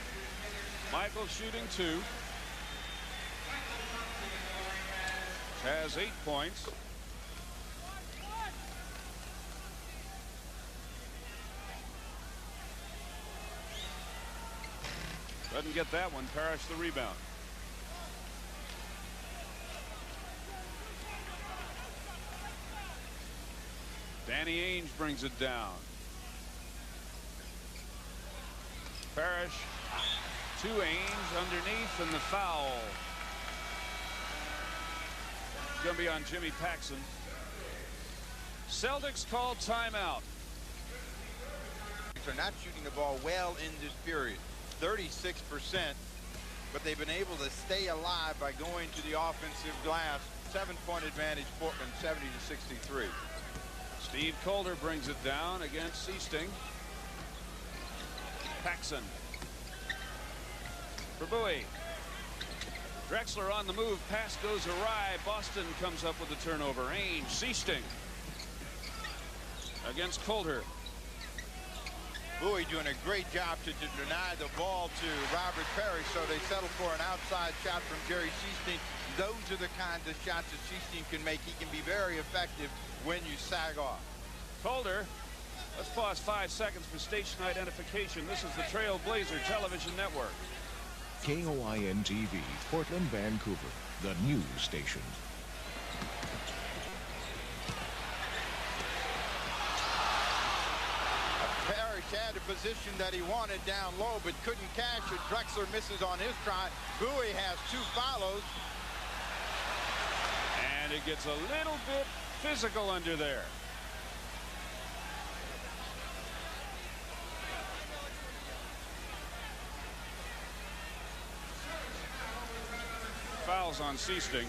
Michael shooting 2. Has 8 points. Doesn't get that one. Parrish the rebound. Danny Ainge brings it down. Parrish to Ainge underneath, and the foul. It's going to be on Jimmy Paxson. Celtics call timeout. They're not shooting the ball well in this period. 36%, but they've been able to stay alive by going to the offensive glass. 7-point advantage, Portland, 70-63. Steve Calder brings it down against Seasting. Paxson for Bowie. Drexler on the move. Pass goes awry. Boston comes up with the turnover. Ainge, Seasting against Calder. Bowie doing a great job to deny the ball to Robert Parrish, so they settle for an outside shot from Jerry Sheestein. Those are the kinds of shots that Sheestein can make. He can be very effective when you sag off. Calder, let's pause 5 seconds for station identification. This is the Trail Blazer Television Network. KOIN-TV, Portland, Vancouver, the news station. Parrish had a position that he wanted down low, but couldn't cash it. Drexler misses on his try. Bowie has 2 follows. And it gets a little bit physical under there. Fouls on Seasting.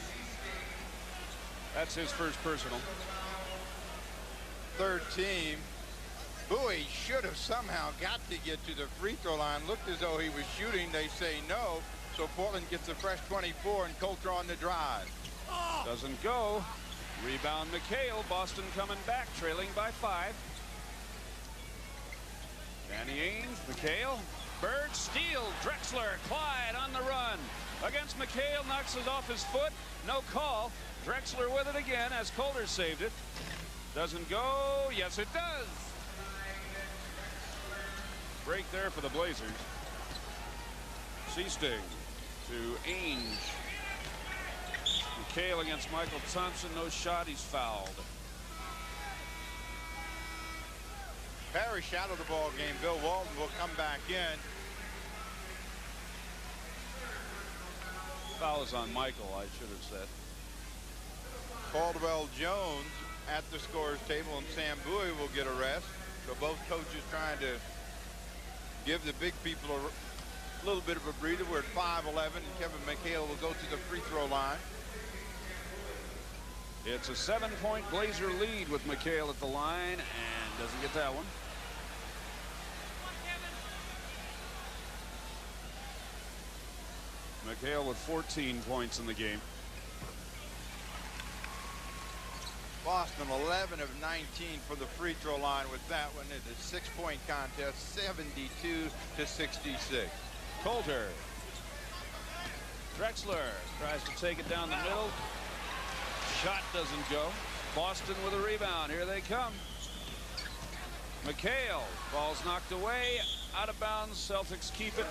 That's his first personal. Third team. Bowie should have somehow got to get to the free throw line. Looked as though he was shooting. They say no. So Portland gets a fresh 24, and Coulter on the drive. Doesn't go. Rebound McHale. Boston coming back, trailing by 5. Danny Ainge, McHale. Bird, steal. Drexler, Clyde on the run. Against McHale, knocks it off his foot. No call. Drexler with it again as Calder saved it. Doesn't go. Yes, it does. Break there for the Blazers. Seasting to Ainge. McHale against Michael Thompson. No shot. He's fouled. Parrish out of the ball game. Bill Walton will come back in. Foul is on Michael, I should have said. Caldwell Jones at the scorer's table, and Sam Bowie will get a rest. So both coaches trying to give the big people a little bit of a breather. We're at 5-11, and Kevin McHale will go to the free throw line. It's a 7-point Blazer lead with McHale at the line, and doesn't get that one. McHale with 14 points in the game. Boston 11 of 19 for the free throw line with that one. It's a 6-point contest, 72-66. Coulter. Drexler tries to take it down the middle. Shot doesn't go. Boston with a rebound. Here they come. McHale. Ball's knocked away. Out of bounds. Celtics keep it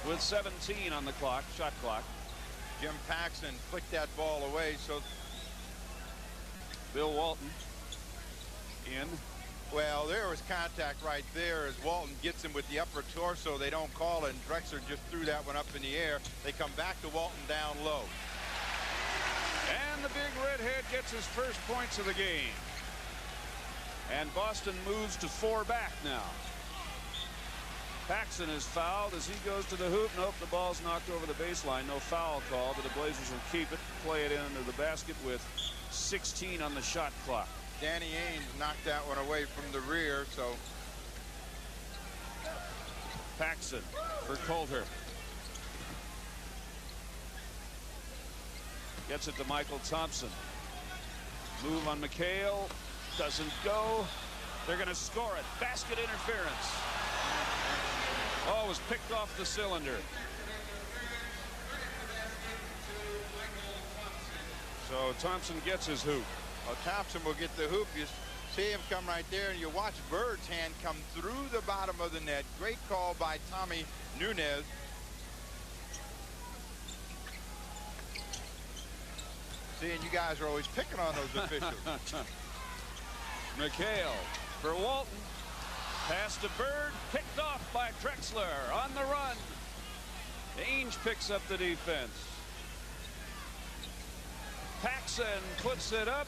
with 17 on the clock. Shot clock. Jim Paxson flicked that ball away. So Bill Walton in. Well, there was contact right there as Walton gets him with the upper torso. They don't call it, and Drexler just threw that one up in the air. They come back to Walton down low. And the big redhead gets his first points of the game. And Boston moves to 4 back now. Paxson is fouled as he goes to the hoop. Nope, the ball's knocked over the baseline. No foul call, but the Blazers will keep it, play it into the basket with 16 on the shot clock. Danny Ainge knocked that one away from the rear, so. Paxson for Coulter. Gets it to Michael Thompson. Move on McHale. Doesn't go. They're going to score it. Basket interference. Oh, it was picked off the cylinder. So Thompson gets his hoop. Well, Thompson will get the hoop. You see him come right there, and you watch Bird's hand come through the bottom of the net. Great call by Tommy Nunez. Seeing you guys are always picking on those officials. McHale for Walton. Pass to Bird. Picked off by Drexler on the run. Ainge picks up the defense. Paxson puts it up.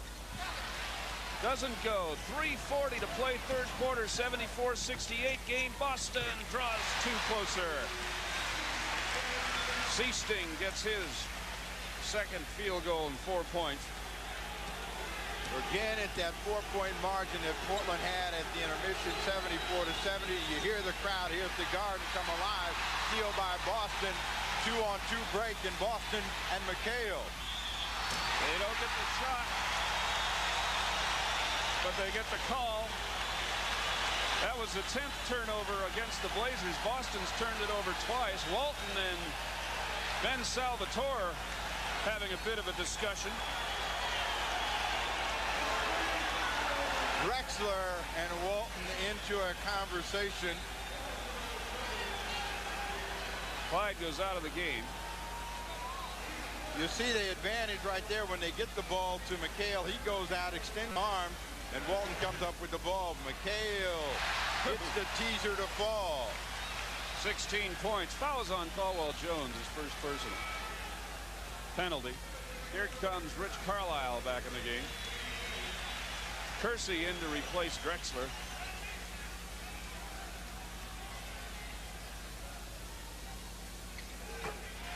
Doesn't go. 3:40 to play third quarter. 74-68 game. Boston draws 2 closer. Seasting gets his second field goal and 4 points. Again at that 4-point margin that Portland had at the intermission, 74-70. You hear the crowd here at the Garden come alive. Steal by Boston. 2-on-2 break in Boston and McHale. They don't get the shot, but they get the call. That was the 10th turnover against the Blazers. Boston's turned it over twice. Walton and Ben Salvatore having a bit of a discussion. Drexler and Walton into a conversation. Clyde goes out of the game. You see the advantage right there when they get the ball to McHale. He goes out, extends arm, and Walton comes up with the ball. McHale hits the teaser to fall. 16 points. Fouls on Caldwell Jones, his first personal. Penalty. Here comes Rich Carlisle back in the game. Kersey in to replace Drexler.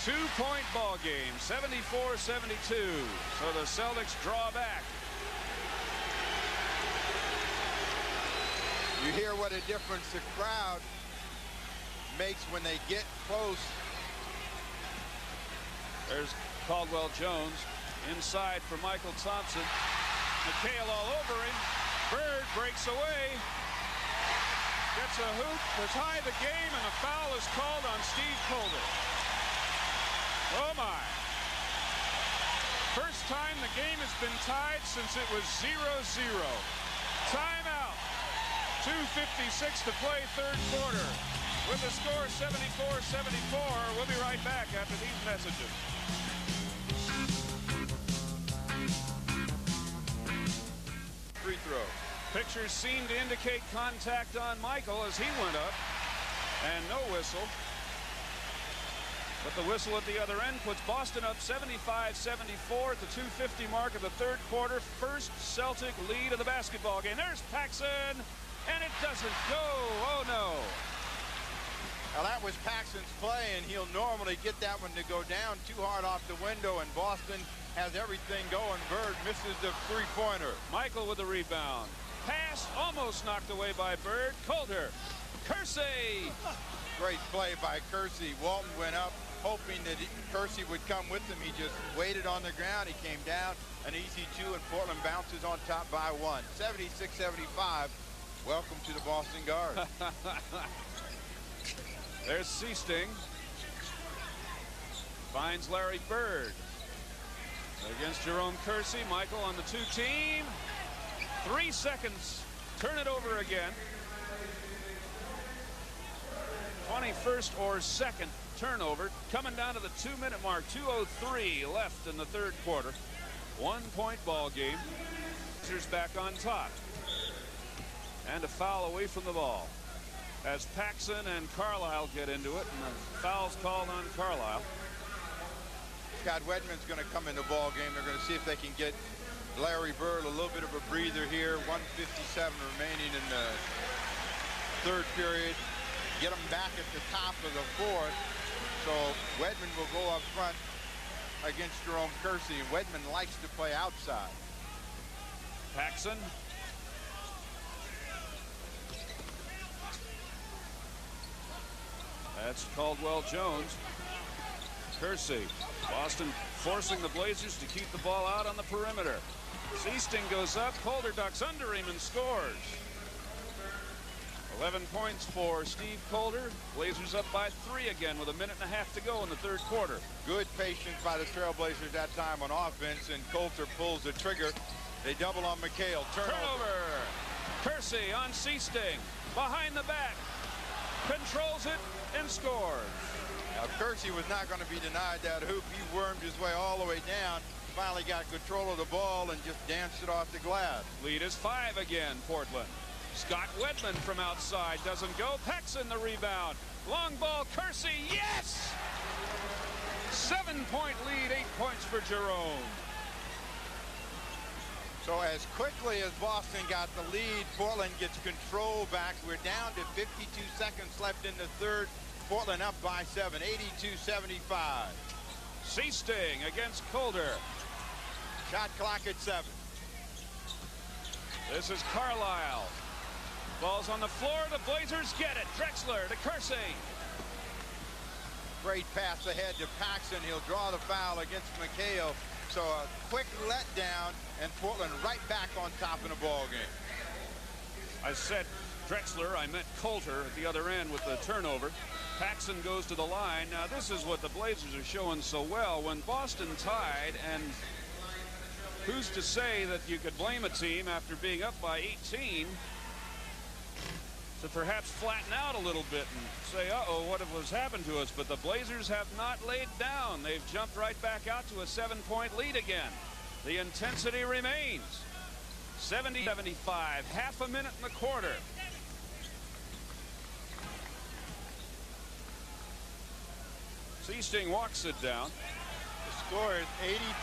Two-point ball game, 74-72. So the Celtics draw back. You hear what a difference the crowd makes when they get close. There's Caldwell Jones inside for Michael Thompson. McHale all over him. Bird breaks away. Gets a hoop to tie the game, and a foul is called on Steve Coulter. Oh my. First time the game has been tied since it was 0-0. Timeout. 2:56 to play third quarter. With the score 74-74, we'll be right back after these messages. Free throw. Pictures seem to indicate contact on Michael as he went up, and no whistle. But the whistle at the other end puts Boston up 75-74 at the 2:50 mark of the third quarter. First Celtic lead of the basketball game. There's Paxson, and it doesn't go. Oh no. Now that was Paxson's play, and he'll normally get that one to go down too hard off the window, and Boston has everything going. Bird misses the three-pointer. Michael with the rebound. Pass almost knocked away by Bird. Coulter. Kersey. Great play by Kersey. Walton went up, hoping that Kersey would come with him. He just waited on the ground. He came down, an easy 2, and Portland bounces on top by 1. 76-75. Welcome to the Boston Guard. There's Seasting. Finds Larry Bird. Against Jerome Kersey. Michael on the 2-team. 3 seconds. Turn it over again. 21st or 2nd turnover. Coming down to the 2-minute mark. 2:03 left in the 3rd quarter. 1-point ball game. Blazers back on top. And a foul away from the ball. As Paxson and Carlisle get into it, and the foul's called on Carlisle. Scott Wedman's going to come in the ball game. They're going to see if they can get Larry Bird a little bit of a breather here. 1:57 remaining in the 3rd period. Get him back at the top of the 4th. So Wedman will go up front against Jerome Kersey. Wedman likes to play outside. Paxson. That's Caldwell Jones. Kersey. Boston forcing the Blazers to keep the ball out on the perimeter. Seasting goes up. Calder ducks under him and scores. 11 points for Steve Calder. Blazers up by 3 again with 1.5 minutes to go in the 3rd quarter. Good patience by the Trailblazers that time on offense, and Coulter pulls the trigger. They double on McHale. Turnover. Kersey on Seasting. Behind the back. Controls it and scores. Now Kersey was not going to be denied that hoop. He wormed his way all the way down. Finally got control of the ball and just danced it off the glass. Lead is 5 again, Portland. Scott Wedman from outside doesn't go. Paxson the rebound. Long ball, Kersey, yes! 7-point lead, 8 points for Jerome. So as quickly as Boston got the lead, Portland gets control back. We're down to 52 seconds left in the 3rd. Portland up by 7, 82-75. Seasting against Calder. Shot clock at 7. This is Carlisle. Ball's on the floor. The Blazers get it. Drexler to Kersey. Great pass ahead to Paxson. He'll draw the foul against McHale. So a quick letdown, and Portland right back on top in the ball game. I said Drexler. I meant Coulter at the other end with the turnover. Paxson goes to the line. Now this is what the Blazers are showing so well. When Boston tied, and who's to say that you could blame a team after being up by 18 to perhaps flatten out a little bit and say, uh-oh, what has happened to us? But the Blazers have not laid down. They've jumped right back out to a 7-point lead again. The intensity remains. 70-75, half a minute in the quarter. Seasting walks it down. The score is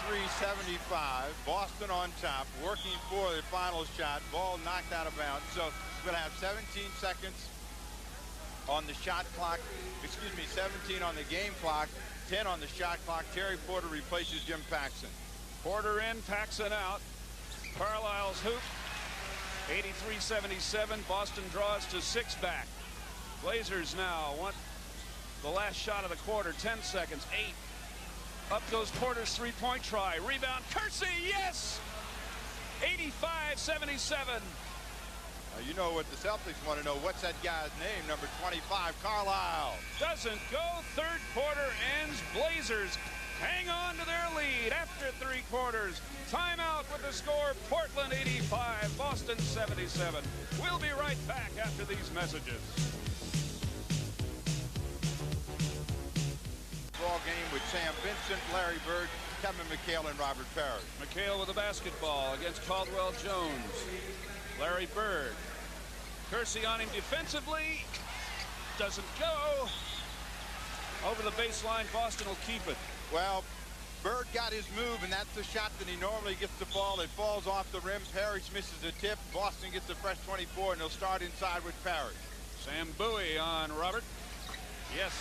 83-75. Boston on top, working for the final shot. Ball knocked out of bounds. So we're going to have 17 seconds on the shot clock. Excuse me, 17 on the game clock, 10 on the shot clock. Terry Porter replaces Jim Paxson. Porter in, Paxson out. Carlisle's hoop. 83-77. Boston draws to 6 back. Blazers now want the last shot of the quarter. 10 seconds. 8. Up goes Porter's three-point try. Rebound. Kersey. Yes. 85-77. You know what the Celtics want to know. What's that guy's name? Number 25, Carlisle. Doesn't go. 3rd quarter ends. Blazers hang on to their lead after 3 quarters. Timeout with the score. Portland 85, Boston 77. We'll be right back after these messages. Ball game with Sam Vincent, Larry Bird, Kevin McHale, and Robert Parrish. McHale with the basketball against Caldwell Jones. Larry Bird. Kersey on him defensively. Doesn't go. Over the baseline, Boston will keep it. Well, Bird got his move, and that's the shot that he normally gets the ball. It falls off the rim. Parrish misses the tip. Boston gets a fresh 24, and they'll start inside with Parrish. Sam Bowie on Robert. Yes.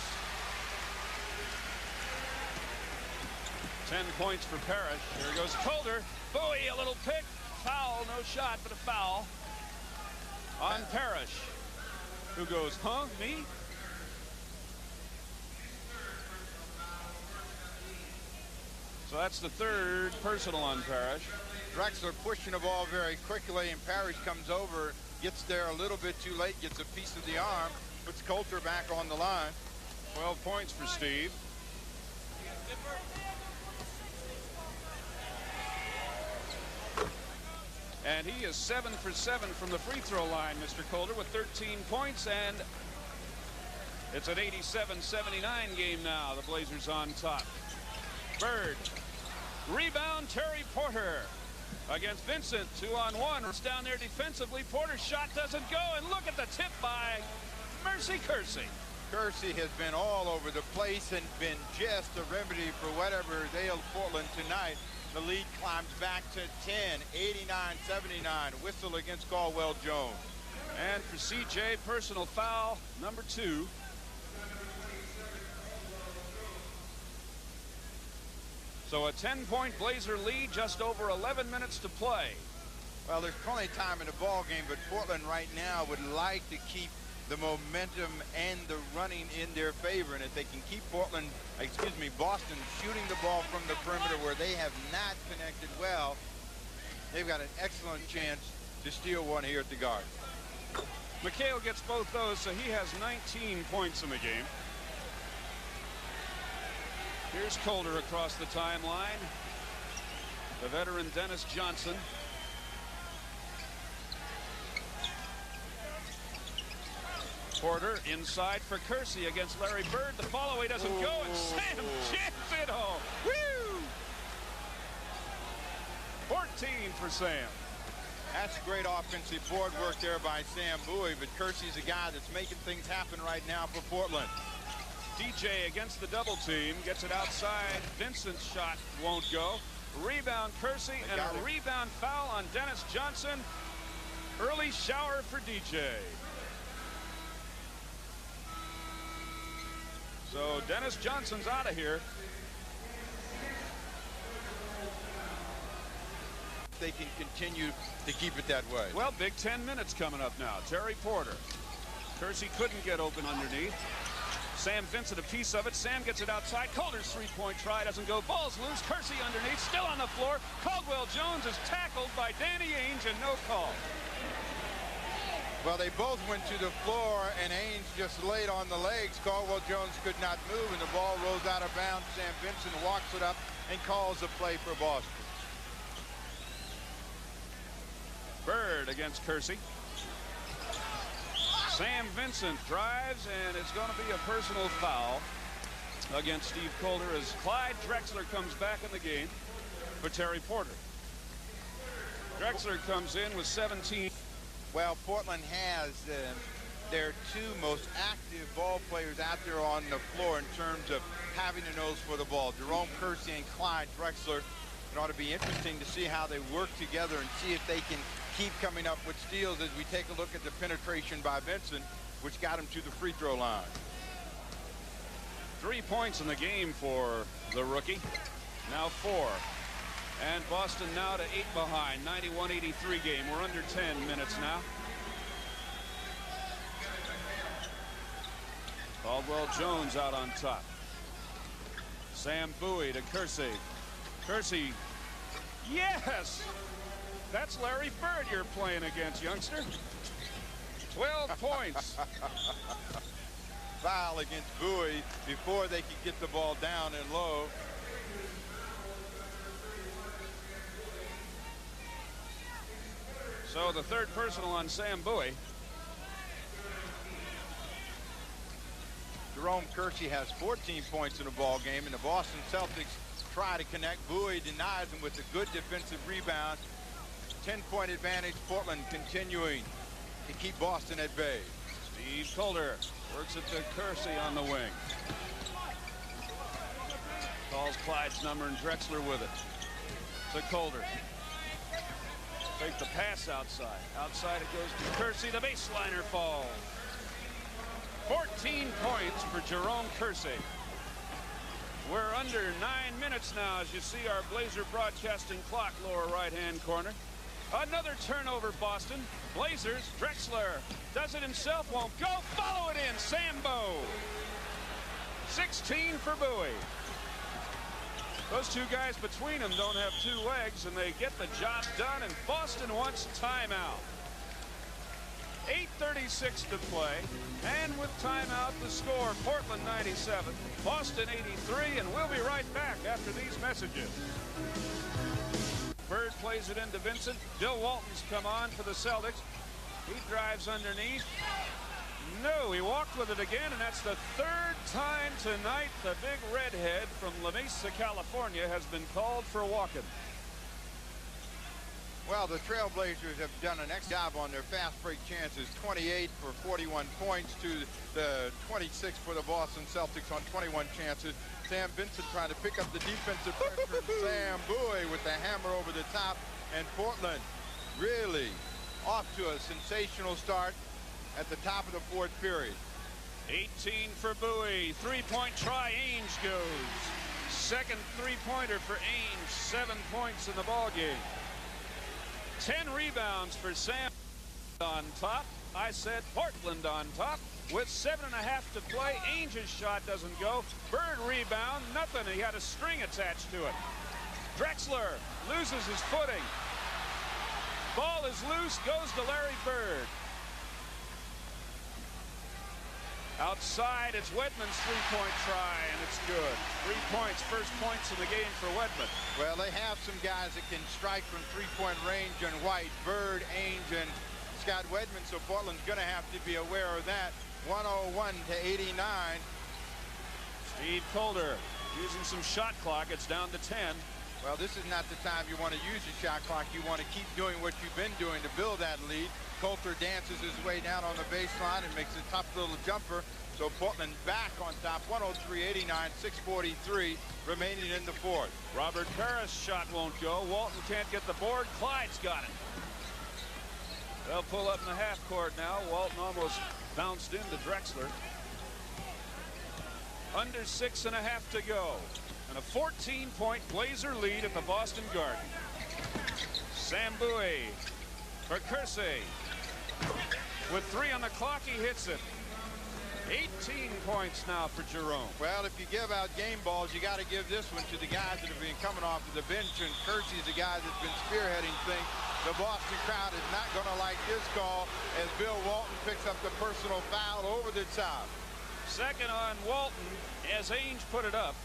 10 points for Parrish. Here goes Calder. Bowie, a little pick. Foul, no shot, but a foul on Parrish, who goes, huh, me? So that's the third personal on Parrish. Drexler pushing the ball very quickly, and Parrish comes over, gets there a little bit too late, gets a piece of the arm, puts Coulter back on the line. 12 points for Steve. And he is 7 for 7 from the free throw line, Mr. Coulter, with 13 points, and it's an 87-79 game now. The Blazers on top. Bird. Rebound, Terry Porter against Vincent. 2-on-1. It's down there defensively. Porter's shot doesn't go, and look at the tip by Mercy Kersey. Kersey has been all over the place and been just a remedy for whatever ailed Portland tonight. The lead climbs back to 10, 89-79. Whistle against Caldwell Jones. And for CJ, personal foul number 2. So a 10-point Blazer lead, just over 11 minutes to play. Well, there's plenty of time in the ball game, but Portland right now would like to keep the momentum and the running in their favor. And if they can keep Boston shooting the ball from the perimeter where they have not connected well, they've got an excellent chance to steal one here at the Garden. McHale gets both those, so he has 19 points in the game. Here's Coulter across the timeline. The veteran Dennis Johnson. Porter inside for Kersey against Larry Bird. The follow-away doesn't go, and Sam jams it home. Woo! 14 for Sam. That's great offensive board work there by Sam Bowie, but Kersey's a guy that's making things happen right now for Portland. DJ against the double team, gets it outside. Vincent's shot won't go. Rebound Kersey, and a rebound foul on Dennis Johnson. Early shower for DJ. So Dennis Johnson's out of here. They can continue to keep it that way. Well, big 10 minutes coming up now. Terry Porter. Kersey couldn't get open underneath. Sam Vincent a piece of it. Sam gets it outside. Coulter's three-point try doesn't go. Ball's loose. Kersey underneath, still on the floor. Caldwell Jones is tackled by Danny Ainge, and no call. Well, they both went to the floor, and Ainge just laid on the legs. Caldwell Jones could not move, and the ball rolls out of bounds. Sam Vincent walks it up and calls a play for Boston. Bird against Kersey. Sam Vincent drives, and it's going to be a personal foul against Steve Coulter as Clyde Drexler comes back in the game for Terry Porter. Drexler comes in with 17. Well, Portland has their two most active ball players out there on the floor in terms of having a nose for the ball. Jerome Kersey and Clyde Drexler. It ought to be interesting to see how they work together and see if they can keep coming up with steals as we take a look at the penetration by Vincent, which got him to the free throw line. 3 points in the game for the rookie. Now 4. And Boston now to 8 behind. 91-83 game. We're under 10 minutes now. Caldwell Jones out on top. Sam Bowie to Kersey. Kersey. Yes! That's Larry Bird you're playing against, youngster. 12 points. Foul against Bowie before they could get the ball down and low. So the third personal on Sam Bowie. Jerome Kersey has 14 points in the ball game, and the Boston Celtics try to connect. Bowie denies him with a good defensive rebound. 10-point advantage. Portland continuing to keep Boston at bay. Steve Coulter works it to Kersey on the wing. Calls Clyde's number and Drexler with it. To Coulter. Take the pass outside. Outside it goes to Kersey. The baseliner falls. 14 points for Jerome Kersey. We're under 9 minutes now as you see our Blazer broadcasting clock, lower right-hand corner. Another turnover, Boston. Blazers, Drexler does it himself, won't go. Follow it in, Sambo. 16 for Bowie. Those two guys between them don't have two legs, and they get the job done, and Boston wants timeout. 8:36 to play, and with timeout the score, Portland 97, Boston 83, and we'll be right back after these messages. Bird plays it into Vincent. Bill Walton's come on for the Celtics. He drives underneath. No, he walked with it again, and that's the third time tonight the big redhead from La Mesa, California, has been called for walking. Well, the Trailblazers have done an excellent job on their fast break chances. 28 for 41 points to the 26 for the Boston Celtics on 21 chances. Sam Vincent trying to pick up the defensive pressure. Sam Bowie with the hammer over the top. And Portland really off to a sensational start at the top of the fourth period. 18 for Bowie. Three-point try. Ainge goes. Second three-pointer for Ainge. 7 points in the ball game. 10 rebounds for Sam on top. I said Portland on top with 7.5 to play. Ainge's shot doesn't go. Bird rebound, nothing. He had a string attached to it. Drexler loses his footing. Ball is loose, goes to Larry Bird. Outside, it's Wedman's three-point try, and it's good. 3 points, first points in the game for Wedman. Well, they have some guys that can strike from three-point range in White, Bird, Ainge, and Scott Wedman, so Portland's going to have to be aware of that. 101 to 89. Steve Calder using some shot clock. It's down to 10. Well, this is not the time you want to use the shot clock. You want to keep doing what you've been doing to build that lead. Coulter dances his way down on the baseline and makes a tough little jumper. So Portland back on top, 103-89, 6:43 remaining in the fourth. Robert Parrish shot won't go. Walton can't get the board. Clyde's got it. They'll pull up in the half court now. Walton almost bounced into Drexler. Under 6.5 to go. And a 14-point Blazer lead at the Boston Garden. Sam Bowie for Kersey. With 3 on the clock, he hits it. 18 points now for Jerome. Well, if you give out game balls, you got to give this one to the guys that have been coming off of the bench, and Kersey's the guy that's been spearheading things. The Boston crowd is not going to like this call as Bill Walton picks up the personal foul over the top. Second on Walton as Ainge put it up.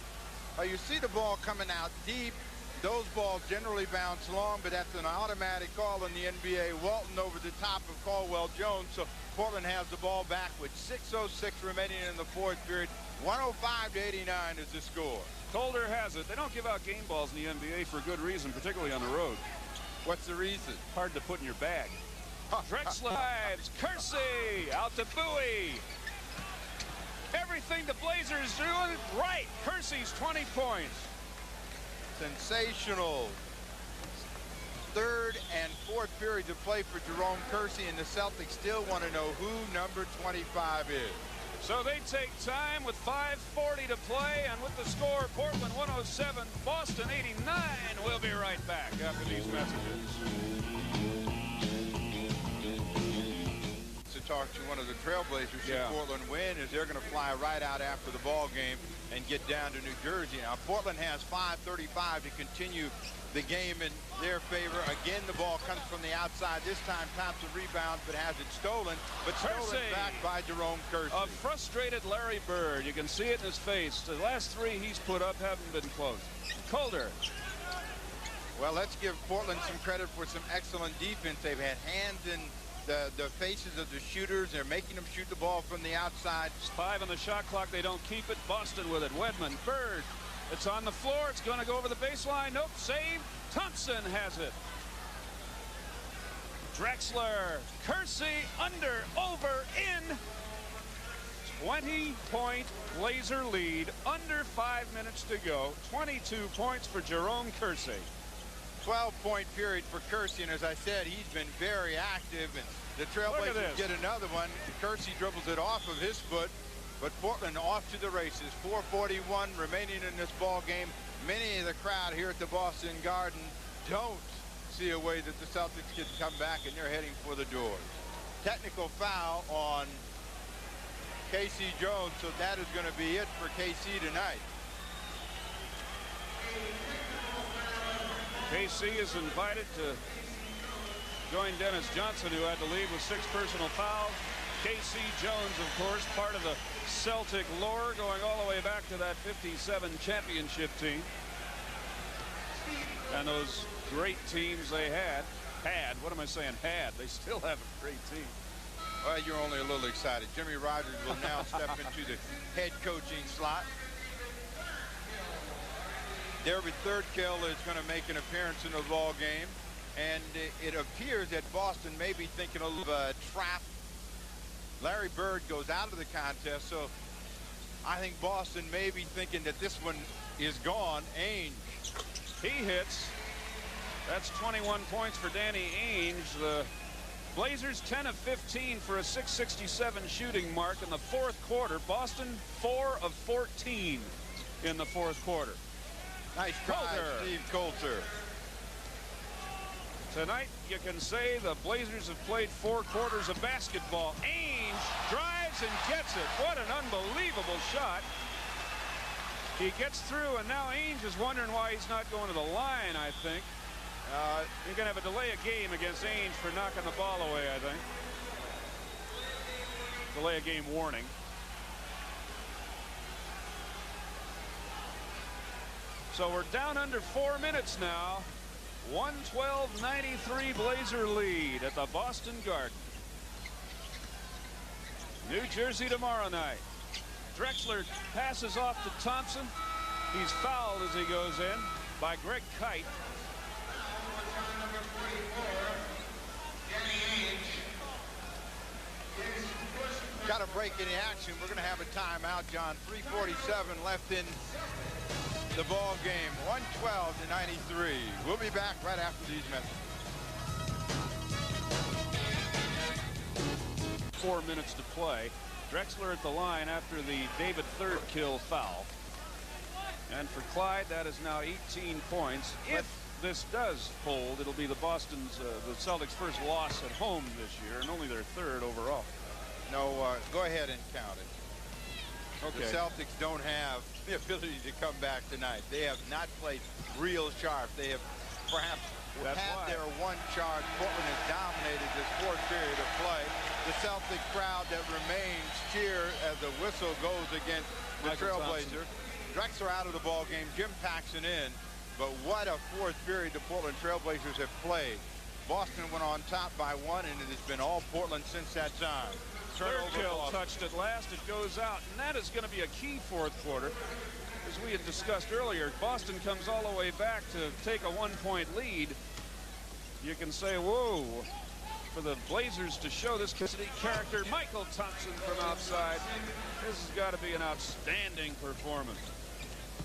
You see the ball coming out deep. Those balls generally bounce long, but that's an automatic call in the NBA. Walton over the top of Caldwell Jones, so Portland has the ball back with 6:06 remaining in the fourth period. 105 to 89 is the score. Calder has it. They don't give out game balls in the NBA for good reason, particularly on the road. What's the reason? Hard to put in your bag. Drexler, Kersey, out to Bowie. Everything the Blazers doing right. Kersey's 20 points. Sensational third and fourth periods of play for Jerome Kersey, and the Celtics still want to know who number 25 is. So they take time with 5:40 to play, and with the score, Portland 107, Boston 89. We'll be right back after these messages. To talk to one of the Trailblazers, should Portland win, is they're going to fly right out after the ball game and get down to New Jersey. Now, Portland has 5:35 to continue the game in their favor. Again, the ball comes from the outside. This time, Thompson rebounds, but has it stolen. But stolen back by Jerome Kersey. A frustrated Larry Bird. You can see it in his face. The last 3 he's put up haven't been close. Calder. Well, let's give Portland some credit for some excellent defense. They've had hands in the faces of the shooters. They're making them shoot the ball from the outside. 5 on the shot clock. They don't keep it. Boston with it. Wedman, Bird. It's on the floor. It's going to go over the baseline. Nope. Save. Thompson has it. Drexler. Kersey. Under. Over. In. 20-point Blazer lead. Under 5 minutes to go. 22 points for Jerome Kersey. 12-point period for Kersey, and as I said, he's been very active, and the Trailblazers get another one. Kersey dribbles it off of his foot, but Portland off to the races. 4:41 remaining in this ball game. Many of the crowd here at the Boston Garden don't see a way that the Celtics can come back, and they're heading for the door. Technical foul on K.C. Jones, so that is going to be it for KC tonight. KC is invited to join Dennis Johnson, who had to leave with 6 personal fouls. KC Jones, of course, part of the Celtic lore, going all the way back to that '57 championship team. And those great teams they had, what am I saying, they still have a great team. Well, you're only a little excited. Jimmy Rogers will now step into the head coaching slot. David Thurkill is going to make an appearance in the ball game, and it appears that Boston may be thinking of a trap. Larry Bird goes out of the contest, so I think Boston may be thinking that this one is gone. Ainge. He hits. That's 21 points for Danny Ainge. The Blazers 10 of 15 for a .667 shooting mark in the 4th quarter. Boston 4 of 14 in the 4th quarter. Nice try, Steve Coulter. Tonight, you can say the Blazers have played 4 quarters of basketball. Ainge drives and gets it. What an unbelievable shot. He gets through, and now Ainge is wondering why he's not going to the line, I think. You're going to have a delay of game against Ainge for knocking the ball away, I think. Delay of game warning. So we're down under 4 minutes now. 112-93 Blazer lead at the Boston Garden. New Jersey tomorrow night. Drexler passes off to Thompson. He's fouled as he goes in by Greg Kite. Got a break in the action. We're going to have a timeout, John. 3:47 left in the ball game. 112-93. We'll be back right after these messages. 4 minutes to play. Drexler at the line after the David Thurkill foul. And for Clyde, that is now 18 points. If this does hold, it'll be the Celtics' first loss at home this year, and only their 3rd overall. No, go ahead and count it. Okay. The Celtics don't have the ability to come back tonight. They have not played real sharp. They have perhaps had their one charge. Portland has dominated this 4th period of play. The Celtic crowd that remains cheer as the whistle goes against the Trailblazer. Drexler out of the ball game. Jim Paxson in. But what a 4th period the Portland Trailblazers have played. Boston went on top by 1, and it has been all Portland since that time. Thurkill touched it last. It goes out, and that is going to be a key 4th quarter. As we had discussed earlier, Boston comes all the way back to take a 1-point lead. You can say, whoa, for the Blazers to show this character, Michael Thompson from outside. This has got to be an outstanding performance.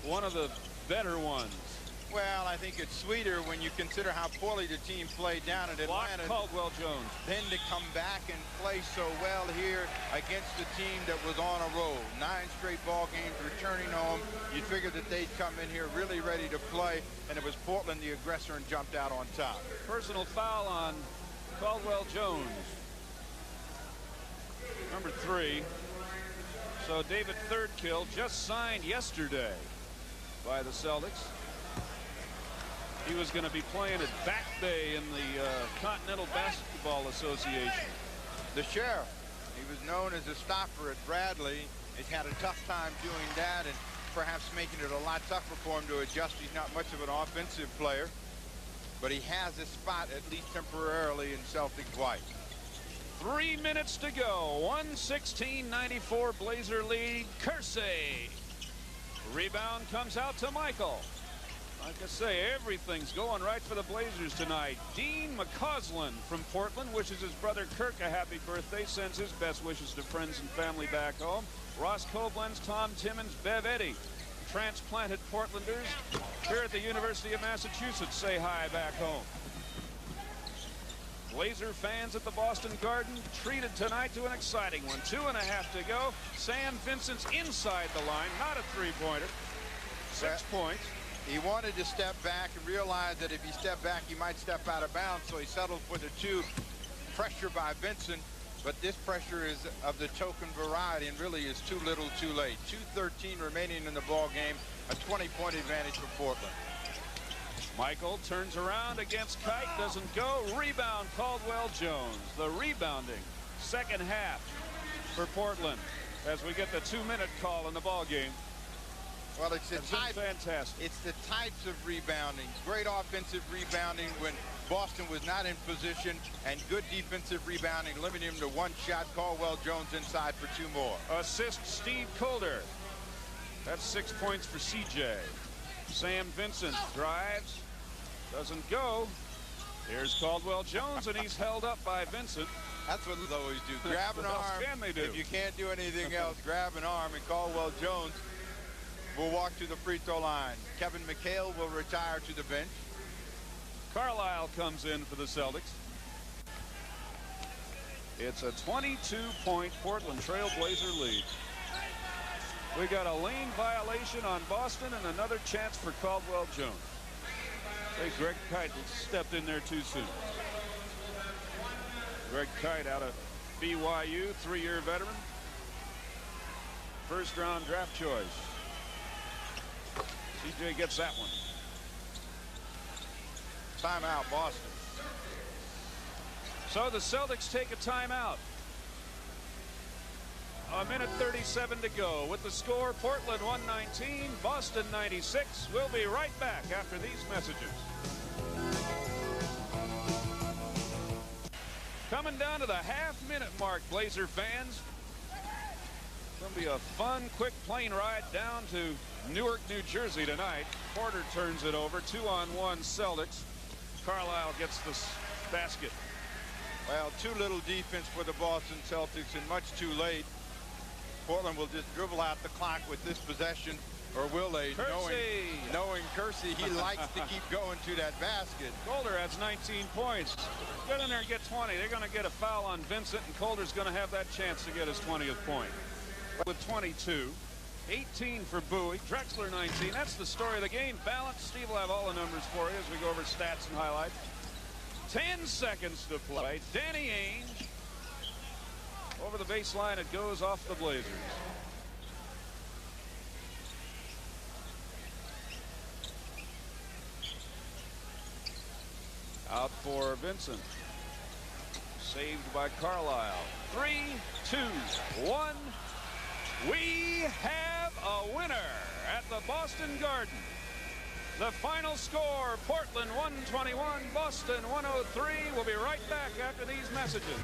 One of the better ones. Well, I think it's sweeter when you consider how poorly the team played down at Atlanta. Caldwell Jones. Then to come back and play so well here against a team that was on a roll. 9 straight ball games returning home. You'd figure that they'd come in here really ready to play, and it was Portland the aggressor and jumped out on top. Personal foul on Caldwell Jones. Number 3. So David Thurkill just signed yesterday by the Celtics. He was going to be playing at Back Bay in the Continental Basketball Association. The sheriff. He was known as a stopper at Bradley. He's had a tough time doing that, and perhaps making it a lot tougher for him to adjust. He's not much of an offensive player, but he has a spot, at least temporarily, in Celtic white. 3 minutes to go. 116-94 Blazer lead. Kersey. Rebound comes out to Michael. Like I say, everything's going right for the Blazers tonight. Dean McCausland from Portland wishes his brother Kirk a happy birthday, sends his best wishes to friends and family back home. Ross Koblenz, Tom Timmons, Bev Eddy, transplanted Portlanders here at the University of Massachusetts, say hi back home. Blazer fans at the Boston Garden treated tonight to an exciting one. 2.5 to go. Sam Vincent's inside the line, not a 3-pointer. 6 points. He wanted to step back and realized that if he stepped back, he might step out of bounds, so he settled for the 2. Pressure by Vincent. But this pressure is of the token variety and really is too little too late. 2:13 remaining in the ball game. A 20-point advantage for Portland. Michael turns around against Kite, doesn't go. Rebound, Caldwell Jones. The rebounding second half for Portland as we get the 2-minute call in the ball game. Well, it's the type, fantastic. It's the types of rebounding. Great offensive rebounding when Boston was not in position, and good defensive rebounding, limiting him to one shot. Caldwell Jones inside for 2 more. Assist Steve Calder. That's 6 points for CJ. Sam Vincent drives, doesn't go. Here's Caldwell Jones, and he's held up by Vincent. That's what they always do. Grab an What else arm. can they do? If you can't do anything else, grab an arm, and Caldwell Jones will walk to the free throw line. Kevin McHale will retire to the bench. Carlisle comes in for the Celtics. It's a 22-point Portland Trailblazer lead. We got a lane violation on Boston and another chance for Caldwell Jones. Hey, Greg Kite stepped in there too soon. Greg Kite out of BYU, 3-year veteran. First-round draft choice. CJ gets that one. Timeout, Boston. So the Celtics take a timeout. A minute 37 to go. With the score, Portland 119, Boston 96. We'll be right back after these messages. Coming down to the half-minute mark, Blazer fans. It's going to be a fun, quick plane ride down to Newark, New Jersey tonight. Porter turns it over. 2-on-1 Celtics. Carlisle gets the basket. Well, too little defense for the Boston Celtics and much too late. Portland will just dribble out the clock with this possession, or will they? Knowing Kersey, he likes to keep going to that basket. Calder has 19 points. Get in there and get 20. They're going to get a foul on Vincent, and Calder's going to have that chance to get his 20th point. With 22, 18 for Bowie, Drexler 19. That's the story of the game. Balance. Steve will have all the numbers for you as we go over stats and highlights. 10 seconds to play. Danny Ainge. Over the baseline, it goes off the Blazers. Out for Vincent. Saved by Carlisle. 3, 2, 1. We have a winner at the Boston Garden. The final score, Portland 121, Boston 103. We'll be right back after these messages.